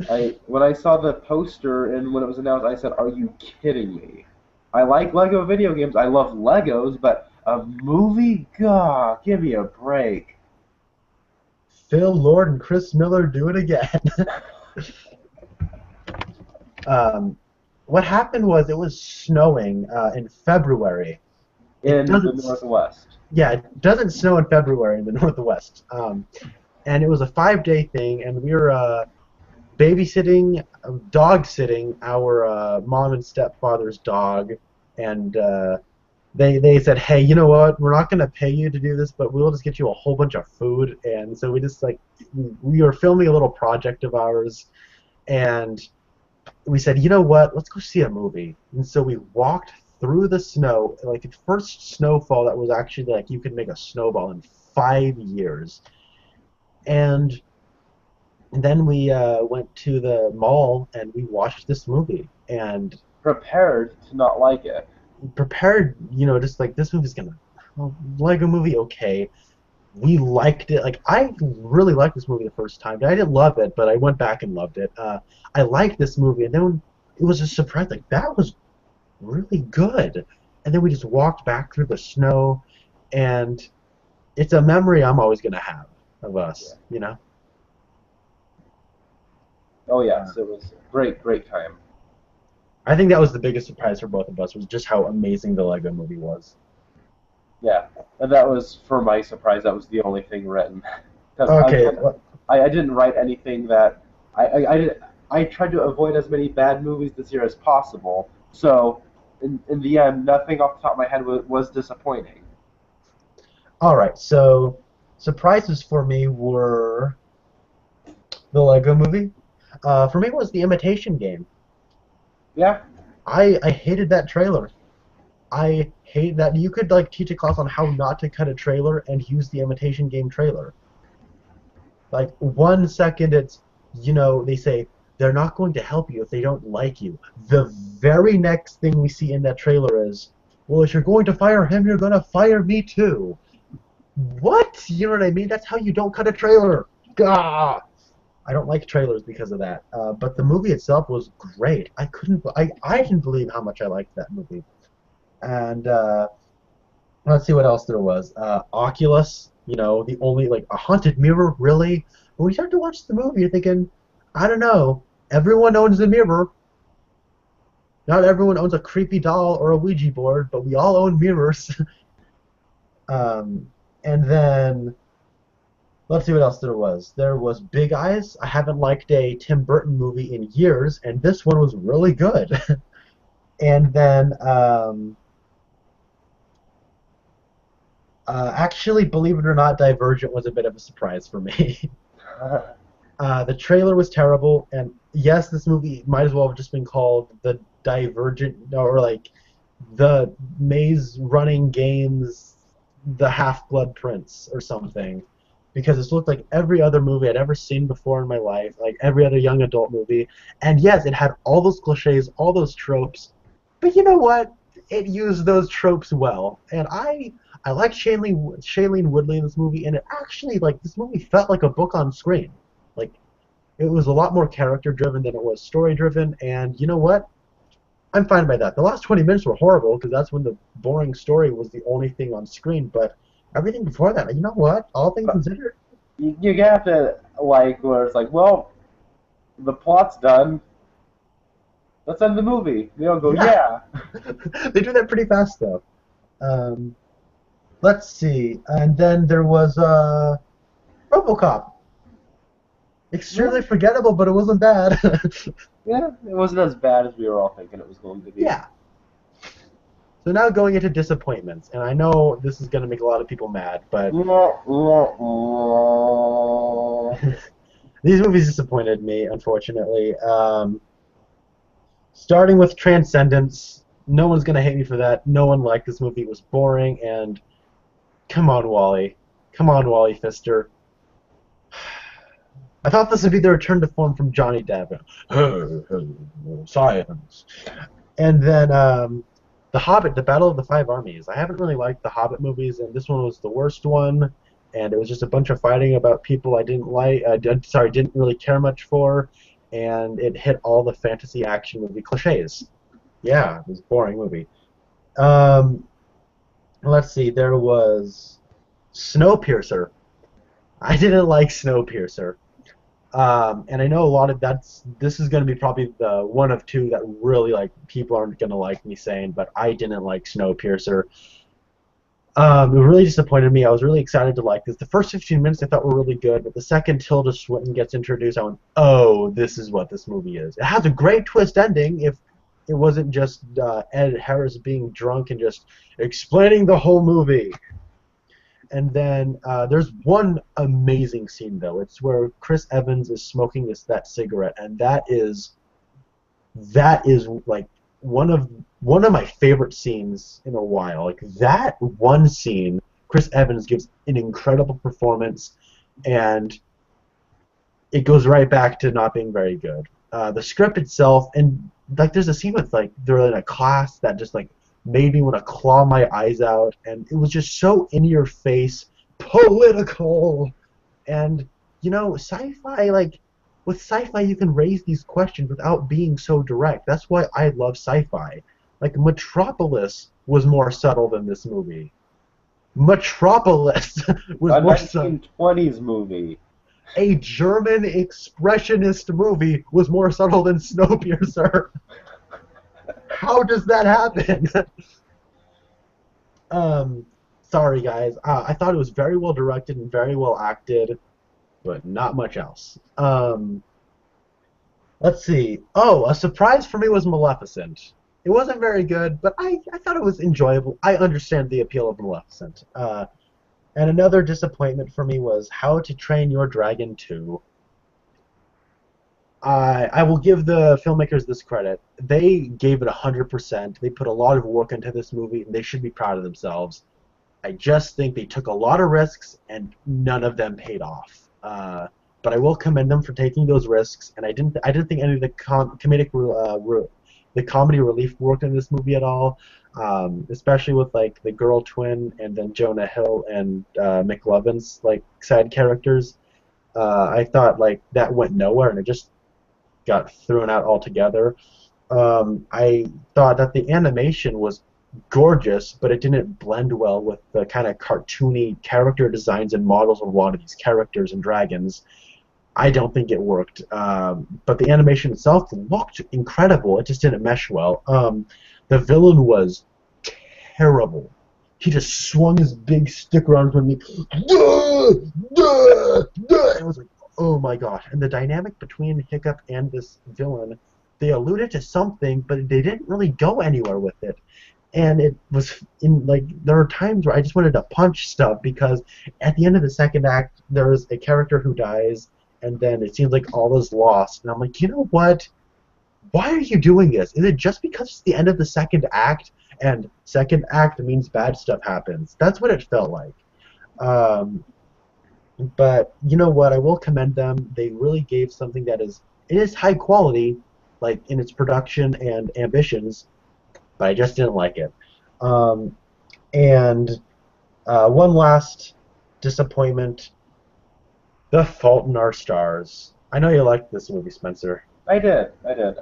I when I saw the poster and when it was announced, I said, "Are you kidding me?" I like Lego video games. I love Legos, but a movie? God, give me a break. Phil Lord and Chris Miller do it again. um, what happened was it was snowing in February. It In the doesn't, Northwest. yeah, it doesn't snow in February in the Northwest. And it was a 5 day thing, and we were babysitting, dog sitting our mom and stepfather's dog, and they said, hey, you know what? We're not gonna pay you to do this, but we'll just get you a whole bunch of food. And so we just like we were filming a little project of ours, and we said, you know what? Let's go see a movie. And so we walked through the snow, like the first snowfall that was actually like you could make a snowball in 5 years. And then we went to the mall and we watched this movie and Prepared to not like it. prepared, just like this movie's gonna, well, Lego movie, okay. We liked it. Like I really liked this movie the first time. I didn't love it, but I went back and loved it. I liked this movie, and then it was a surprise. Like that was really good. And then we just walked back through the snow, and it's a memory I'm always gonna have of Yeah. us. You know. Oh Uh, yes, it was a great, great time. I think that was the biggest surprise for both of us was just how amazing the Lego movie was. Yeah, and that was for my surprise. That was the only thing written because Okay, I didn't write anything that I tried to avoid as many bad movies this year as possible. So in the end, nothing off the top of my head was disappointing. all right. So surprises for me were the Lego movie. For me, it was the Imitation Game. Yeah, I hated that trailer. I hate that you could like teach a class on how not to cut a trailer and use the Imitation Game trailer. Like 1 second it's they say they're not going to help you if they don't like you. The very next thing we see in that trailer is, well, if you're going to fire him, you're going to fire me too. What? You know what I mean? That's how you don't cut a trailer. Gah! I don't like trailers because of that. But the movie itself was great. I didn't believe how much I liked that movie. And let's see what else there was. Oculus, the only like a haunted mirror, really. When we start to watch the movie, you're thinking, I don't know. Everyone owns a mirror. Not everyone owns a creepy doll or a Ouija board, but we all own mirrors. um, and then let's see what else there was. There was Big Eyes. I haven't liked a Tim Burton movie in years, and this one was really good. And then actually, believe it or not, Divergent was a bit of a surprise for me. The trailer was terrible, and yes, this movie might as well have just been called the Divergent, or like the Maze Running Games, the Half Blood Prince, or something, because this looked like every other movie I'd ever seen before in my life, like every other young adult movie. And yes, it had all those cliches, all those tropes, but you know what? It used those tropes well, and I like Shailene Woodley in this movie, and it actually like this movie felt like a book on screen. Like it was a lot more character driven than it was story driven, and you know what? I'm fine by that. The last 20 minutes were horrible because that's when the boring story was the only thing on screen, but everything before that, you know what? All things considered, you have to like where it's like, well, the plot's done. Let's end the movie. They don't go, yeah, yeah. they do that pretty fast though. Um, let's see, and then there was RoboCop. Yeah, Extremely forgettable, but it wasn't bad. yeah. It wasn't as bad as we were all thinking it was going to be. Yeah. So now going into disappointments, and I know this is going to make a lot of people mad, but these movies disappointed me, unfortunately. Starting with Transcendence, no one's going to hate me for that. No one liked this movie. It was boring, and come on, Wally. Come on, Wally Pfister. I thought this would be the return to form from Johnny Depp. Science. And then The Hobbit, The Battle of the Five Armies. I haven't really liked the Hobbit movies, and this one was the worst one. And it was just a bunch of fighting about people I didn't like. Didn't really care much for, and it hit all the fantasy action movie cliches. Yeah, it was a boring movie. Um, let's see. There was Snowpiercer. I didn't like Snowpiercer. And I know a lot of this is going to be probably the one of two that really like people aren't going to like me saying, but I didn't like Snowpiercer. It really disappointed me. I was really excited to like this. The first 15 minutes I thought were really good, but the second Tilda Swinton gets introduced, I went, "Oh, this is what this movie is." It has a great twist ending. If it wasn't just Ed Harris being drunk and just explaining the whole movie. And then there's one amazing scene though. It's where Chris Evans is smoking that cigarette, and that is like one of my favorite scenes in a while. Like that one scene, Chris Evans gives an incredible performance, and it goes right back to not being very good. The script itself, and like there's a scene with like they're in a class that just like made me want to claw my eyes out, and it was just so in your face, political, and sci-fi like with sci-fi you can raise these questions without being so direct. That's why I love sci-fi. Like Metropolis was more subtle than this movie. Metropolis was A more subtle. 1920s movie. A German expressionist movie was more subtle than Snowpiercer. How does that happen? um, sorry guys. I thought it was very well directed and very well acted, but not much else. Let's see. Oh, a surprise for me was Maleficent. It wasn't very good, but I thought it was enjoyable. I understand the appeal of Maleficent. And another disappointment for me was How to Train Your Dragon 2. I will give the filmmakers this credit. They gave it 100%. They put a lot of work into this movie, and they should be proud of themselves. I just think they took a lot of risks, and none of them paid off. But I will commend them for taking those risks, and I didn't think any of the the comedy relief worked in this movie at all, especially with like the girl twin and then Jonah Hill and McLovin's like side characters. I thought like that went nowhere, and it just got thrown out altogether. I thought that the animation was gorgeous, but it didn't blend well with the kind of cartoony character designs and models of a lot of these characters and dragons. I don't think it worked. But the animation itself looked incredible. It just didn't mesh well. The villain was terrible. He just swung his big stick around from me. Duh, duh, duh. It was like, oh my gosh. And the dynamic between Hiccup and this villain, they alluded to something, but they didn't really go anywhere with it. And it was in like there are times where I just wanted to punch stuff because at the end of the second act there's a character who dies, and then it seems like all is lost. And I'm like, you know what? Why are you doing this? Is it just because it's the end of the second act, and second act means bad stuff happens? That's what it felt like. Um, but you know what? I will commend them. They really gave something that is high quality, like in its production and ambitions, but I just didn't like it. Um, and one last disappointment: The Fault in Our Stars. I know you liked this movie, Spencer. I did. I did.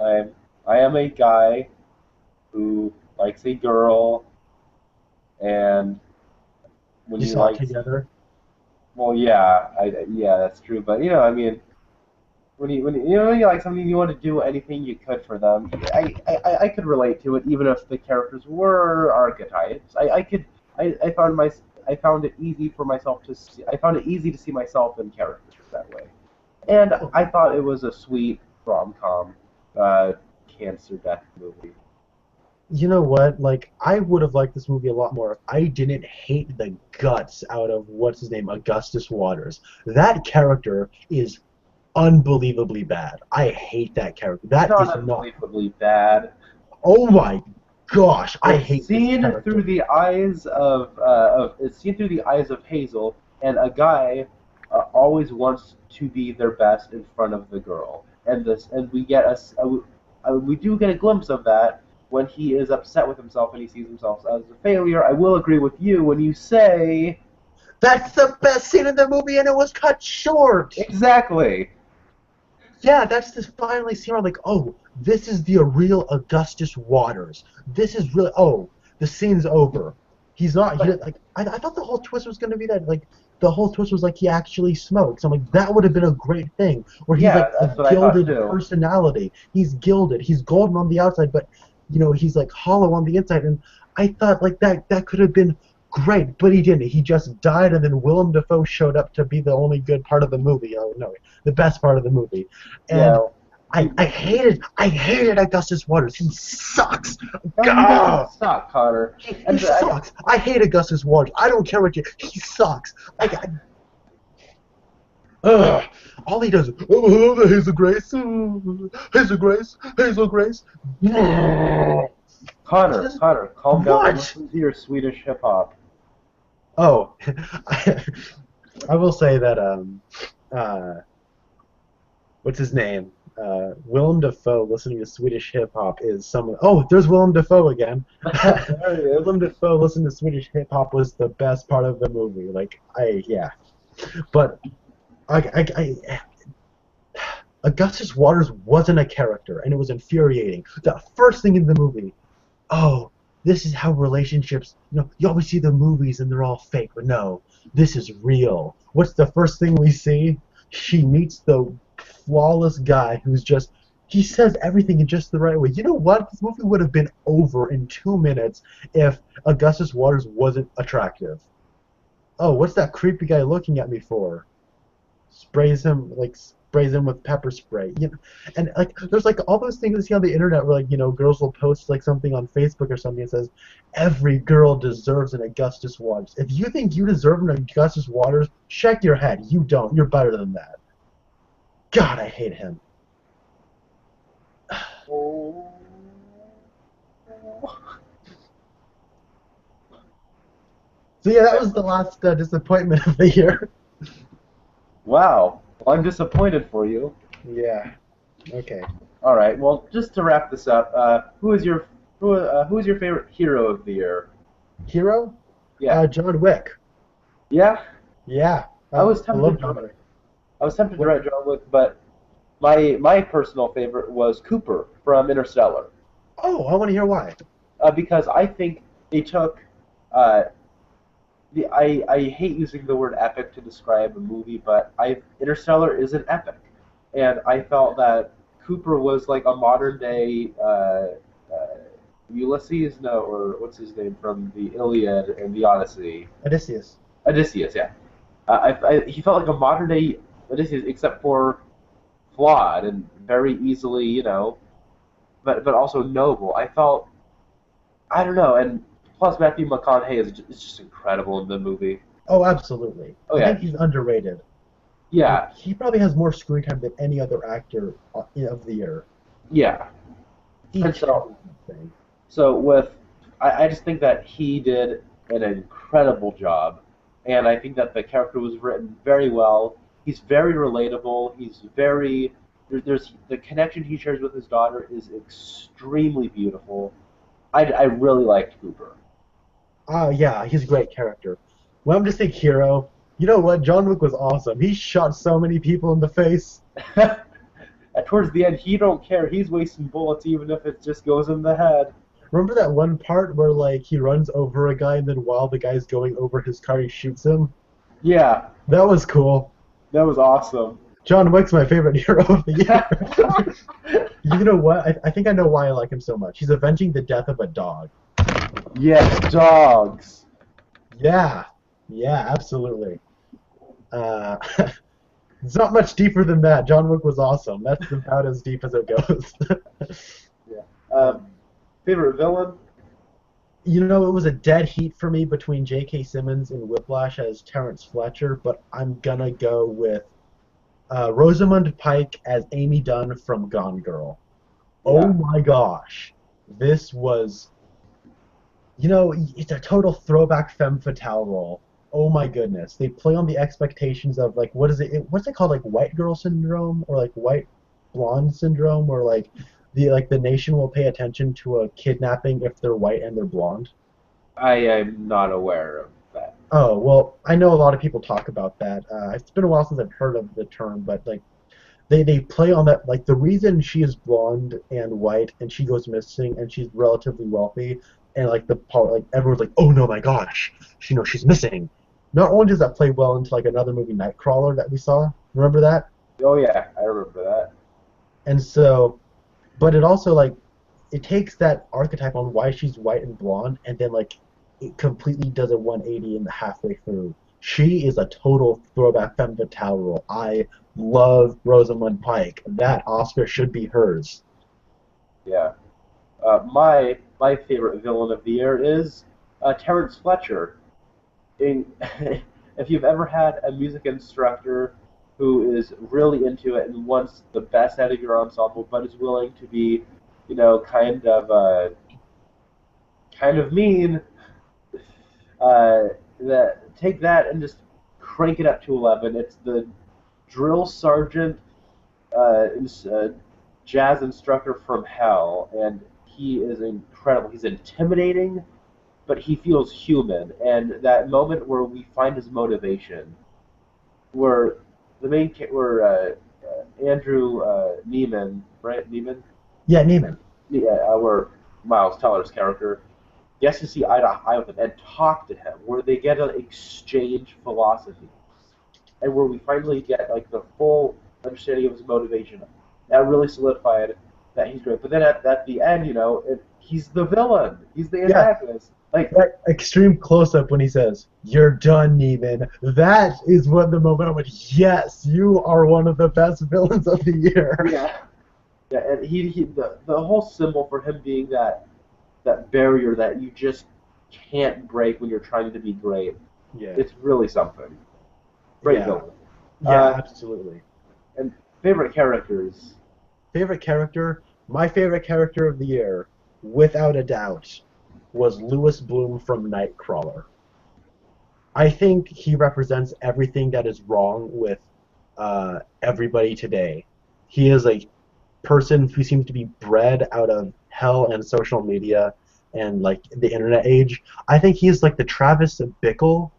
I am a guy who likes a girl, and when You he saw it likes, together. well, yeah, that's true. But I mean, when you like something, you want to do anything you could for them. I could relate to it, even if the characters were archetypes. I found it easy for myself to see. I found it easy to see myself in characters that way, and I thought it was a sweet rom-com, uh, cancer death movie. You know what? Like, I would have liked this movie a lot more if I didn't hate the guts out of what's his name, Augustus Waters. That character is unbelievably bad. I hate that character. It's That not is not. unbelievably bad. Oh my gosh, I It's hate this seen through character. the eyes of it's seen through the eyes of Hazel and a guy always wants to be their best in front of the girl, and we get we do get a glimpse of that when he is upset with himself and he sees himself as a failure. I will agree with you when you say That's the best scene in the movie, and it was cut short. exactly. Yeah, that's this finally scene where I'm like, oh, this is the real Augustus Waters. This is really, oh, the scene's over. He's not, he, But like, I thought the whole twist was going to be that, like, the whole twist was like he actually smokes. I'm like, that would have been a great thing, where he's yeah, like a that's what I thought gilded too. personality. He's gilded. He's golden on the outside, but, he's like hollow on the inside. And I thought, like, that could have been great, but he didn't. He just died, and then Willem Dafoe showed up to be the only good part of the movie. Oh, no, the best part of the movie. And Yeah, he, I hated Augustus Waters. He sucks. no, he doesn't Gah! suck, Connor. He And I, sucks. I hate Augustus Waters. I don't care what you. He sucks. Ugh. All he does is, oh, the Hazel Grace, Hazel Grace, Hazel Grace. Connor, calm down and What? listen to your Swedish hip hop. Oh, I will say that what's his name? Willem Dafoe listening to Swedish hip hop is someone. Oh, there's Willem Dafoe again. There he is. Willem Dafoe listening to Swedish hip hop was the best part of the movie. Like yeah, but I Augustus Waters wasn't a character, and it was infuriating. The first thing in the movie, oh, this is how relationships. You always see the movies and they're all fake, but no, this is real. What's the first thing we see? She meets the flawless guy who's just. He says everything in just the right way. You know what? This movie would have been over in 2 minutes if Augustus Waters wasn't attractive. Oh, what's that creepy guy looking at me for? Sprays him with pepper spray. And like there's like all those things you see on the internet where like girls will post like something on Facebook or something that says every girl deserves an Augustus Waters. If you think you deserve an Augustus Waters, check your head. You don't. You're better than that. God, I hate him. Oh. So yeah, that was the last disappointment of the year. Wow. Well, I'm disappointed for you. Yeah. Okay. All right. Well, just to wrap this up, who is your favorite hero of the year? Hero? Yeah. John Wick. Yeah. Yeah. I was I love tempted. John Wick. I was tempted to write John Wick, but my personal favorite was Cooper from Interstellar, Oh, I want to hear why. because I think they took uh, I hate using the word epic to describe a movie, but Interstellar is an epic, and I felt that Cooper was like a modern day Ulysses, no, or what's his name from the Iliad and the Odyssey, Odysseus. Odysseus, yeah. He felt like a modern day Odysseus, except for flawed and very easily, but also noble. I don't know, and plus Matthew McConaughey is just incredible in the movie. Oh, absolutely. Oh I yeah, think he's underrated. Like, yeah, he probably has more screen time than any other actor of the year. yeah. And Each and so, every thing. so with, I just think that he did an incredible job, and I think that the character was written very well. He's very relatable. There's the connection he shares with his daughter is extremely beautiful. I really liked Cooper. Yeah, he's a great character. Well, I'm just a hero. You know what? John Wick was awesome. He shot so many people in the face. Towards the end, he don't care. He's wasting bullets even if it just goes in the head. Remember that one part where like he runs over a guy and then while the guy's going over his car, he shoots him? Yeah, That was cool. that was awesome. John Wick's my favorite hero of the year. You know what? I think I know why I like him so much. He's avenging the death of a dog. Yes, dogs. Yeah, yeah, absolutely. Uh, it's not much deeper than that. John Wick was awesome. That's about as deep as it goes. Yeah. Favorite villain? It was a dead heat for me between J.K. Simmons and Whiplash as Terrence Fletcher, but I'm gonna go with Rosamund Pike as Amy Dunn from Gone Girl. Oh Yeah. my gosh. This was, it's a total throwback femme fatale role. Oh my goodness. They play on the expectations of like what's it called, like white girl syndrome or like white blonde syndrome, or like the nation will pay attention to a kidnapping if they're white and they're blonde. I am not aware of that. Oh, well, I know a lot of people talk about that. It's been a while since I've heard of the term, but like they play on that, like the reason she is blonde and white and she goes missing and she's relatively wealthy, and like like everyone's like, oh no, my gosh, she's missing. Not only does that play well into like another movie, Nightcrawler, that we saw, remember that? Oh yeah, I remember that. And so, but it also like it takes that archetype on why she's white and blonde, and then like it completely does a 180 in the halfway through. She is a total throwback femme fatale role. I love Rosamund Pike. That Oscar should be hers. Yeah. My favorite villain of the year is Terrence Fletcher. In, if you've ever had a music instructor who is really into it and wants the best out of your ensemble, but is willing to be, kind of mean, that take that and just crank it up to 11. It's the drill sergeant, jazz instructor from hell, and he is incredible. He's intimidating, but he feels human. And that moment where we find his motivation, where Andrew Neiman, right? Neiman, Yeah, Neiman. yeah, where Miles Teller's character gets to see eye to eye with him and talk to him, where they get to exchange philosophy, and where we finally get like the full understanding of his motivation. That really solidified that he's great. But then at the end, he's the villain. He's the Yeah, antagonist. Like, that extreme close up when he says, "You're done, Neiman." That is what the moment I went, "Yes, you are one of the best villains of the year." yeah, yeah, and the whole symbol for him being that barrier that you just can't break when you're trying to be great. Yeah, It's really something. Great yeah, villain. yeah, Uh, absolutely. and favorite characters. Favorite character? My favorite character of the year, without a doubt, was Lewis Bloom from Nightcrawler. I think he represents everything that is wrong with everybody today. He is a person who seems to be bred out of hell and social media and like the internet age. I think he's like the Travis Bickle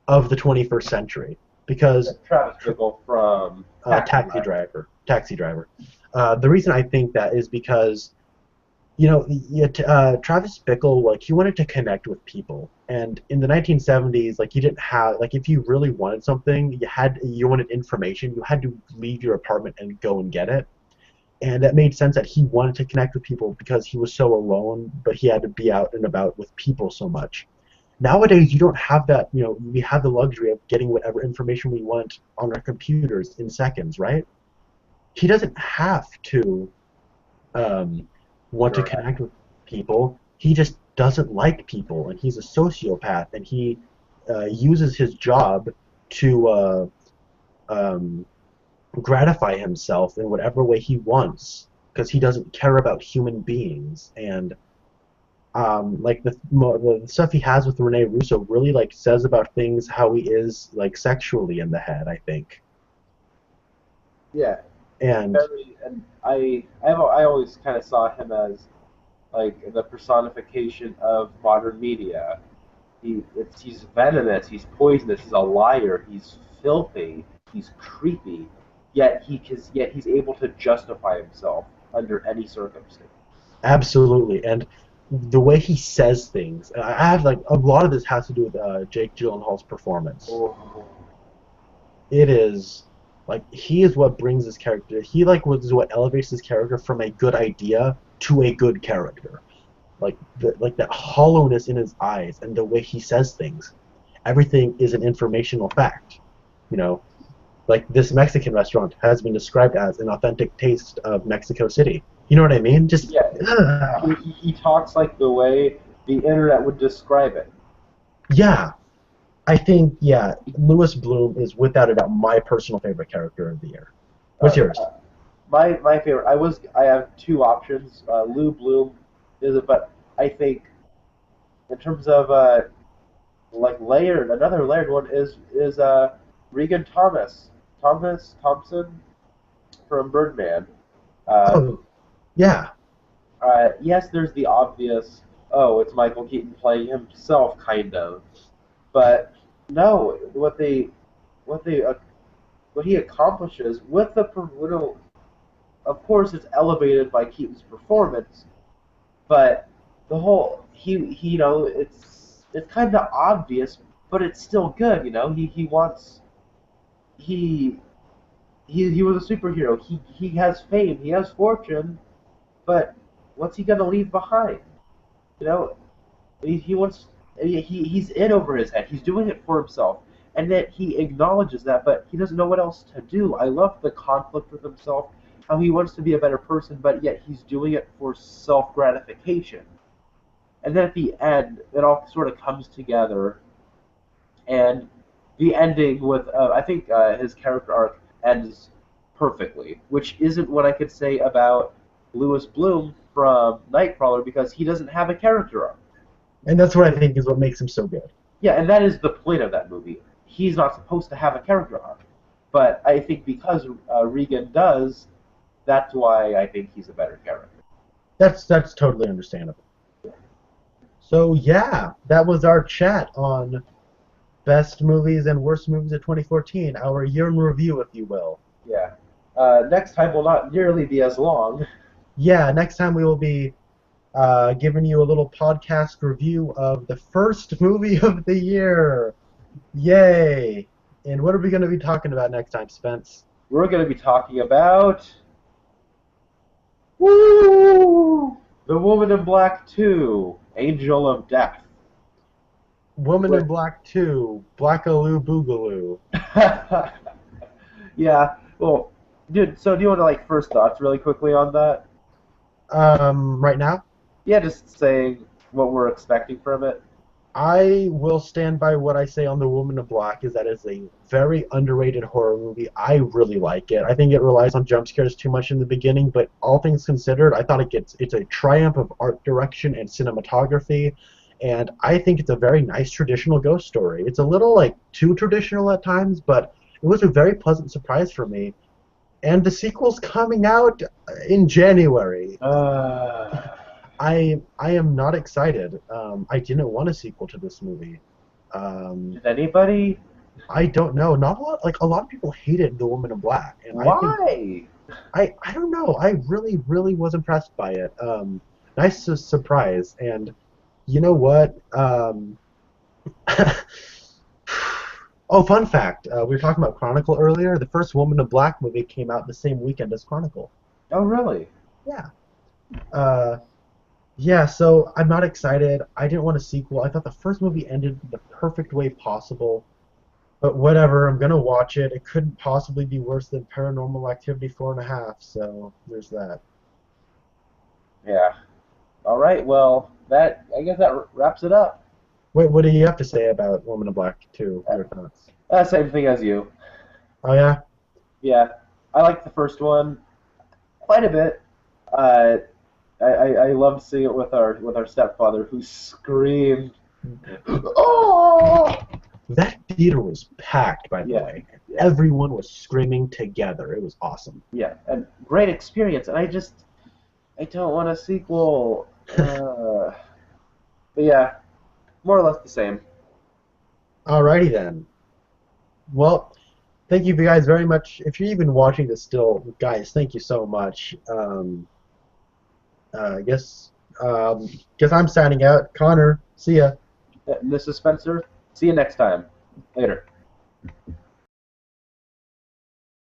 of the 21st century because Travis Bickle from Taxi Taxi Driver. Driver, Taxi Driver. The reason I think that is because Travis Bickle, like he wanted to connect with people, and in the 1970s, like you didn't have like if you really wanted something, you wanted information, you had to leave your apartment and go and get it, and that made sense that he wanted to connect with people because he was so alone, but he had to be out and about with people so much. Nowadays, you don't have that. We have the luxury of getting whatever information we want on our computers in seconds, right? He doesn't have to um, want to Correct. connect with people. He just doesn't like people, and he's a sociopath, and he uses his job to um, gratify himself in whatever way he wants because he doesn't care about human beings. And like the stuff he has with Rene Russo really like says about things how he is like sexually in the head, I think. Yeah, And very. And I always kind of saw him as like the personification of modern media. He's venomous. He's poisonous. He's a liar. He's filthy. He's creepy. Yet he's able to justify himself under any circumstance. absolutely, and the way he says things, I have like a lot of this has to do with Jake Gyllenhaal's performance. Oh, It is like he is what brings his character. He like was what elevates his character from a good idea to a good character. Like that hollowness in his eyes and the way he says things. Everything is an informational fact. You know, like this Mexican restaurant has been described as an authentic taste of Mexico City. You know what I mean? Just yeah. He talks like the way the internet would describe it. yeah. I think yeah, Lewis Bloom is without a doubt my personal favorite character of the year. What's Uh, yours? uh, my favorite. I have two options. Lou Bloom is it, but I think in terms of like layered. Another layered one is Regan Thompson from Birdman. Uh, Oh, yeah. yes, there's the obvious. Oh, it's Michael Keaton playing himself, kind of. But no, what they what he accomplishes with the of course it's elevated by Keaton's performance, but the whole he you know it's kind of obvious, but it's still good. You know, he wants he he was a superhero. He has fame, he has fortune, but what's he gonna leave behind? You know, he wants he's in over his head. He's doing it for himself, and that he acknowledges that, but he doesn't know what else to do. I love the conflict with himself, how he wants to be a better person, but yet he's doing it for self gratification. And then at the end, it all sort of comes together, and the ending with I think his character arc ends perfectly, which isn't what I could say about Lewis Bloom from Nightcrawler because he doesn't have a character arc. And that's what I think is what makes him so good. Yeah, and that is the point of that movie. He's not supposed to have a character arc, but I think because Regan does, that's why I think he's a better character. That's totally understandable. So yeah, that was our chat on best movies and worst movies of 2014, our year in review, if you will. Yeah. Next time will not nearly be as long. Yeah, next time we will be giving you a little podcast review of the first movie of the year. Yay! And what are we going to be talking about next time, Spence? We're going to be talking about Woo! The Woman in Black 2, Angel of Death. Woman in With Black 2, Blackaloo Boogaloo. yeah. Well, dude. So do you want to like first thoughts really quickly on that? Right now? Yeah, just saying what we're expecting from it. I will stand by what I say on The Woman in Black is that it's a very underrated horror movie. I really like it. I think it relies on jump scares too much in the beginning, but all things considered, I thought it's a triumph of art direction and cinematography, and I think it's a very nice traditional ghost story. It's a little like too traditional at times, but it was a very pleasant surprise for me. And the sequel's coming out in January. Uh, I am not excited. I didn't want a sequel to this movie. Um, did anybody? I don't know. Not a lot. Like a lot of people hated The Woman in Black, and I think Why? I don't know. I really was impressed by it. Nice surprise. And you know what? Oh, fun fact. We were talking about Chronicle earlier. The first Woman in Black movie came out the same weekend as Chronicle. Oh, really? Yeah. Uh, Yeah, so I'm not excited. I didn't want a sequel. I thought the first movie ended the perfect way possible. But whatever, I'm gonna watch it. It couldn't possibly be worse than Paranormal Activity 4.5, so there's that. Yeah. All right. Well, that I guess that wraps it up. Wait, what do you have to say about Woman in Black 2? Uh, Your thoughts? Same thing as you. Oh yeah? Yeah, I liked the first one quite a bit. Uh, I loved seeing it with our stepfather who screamed, "Oh!" That theater was packed, by the Yeah, way. yeah, Everyone was screaming together. It was awesome. yeah, and great experience. And I don't want a sequel. But yeah, more or less the same. Alrighty then. Well, thank you guys very much. If you're even watching this still, guys, thank you so much. I guess I'm signing out. Connor, see ya. This is Spencer. See you next time. Later.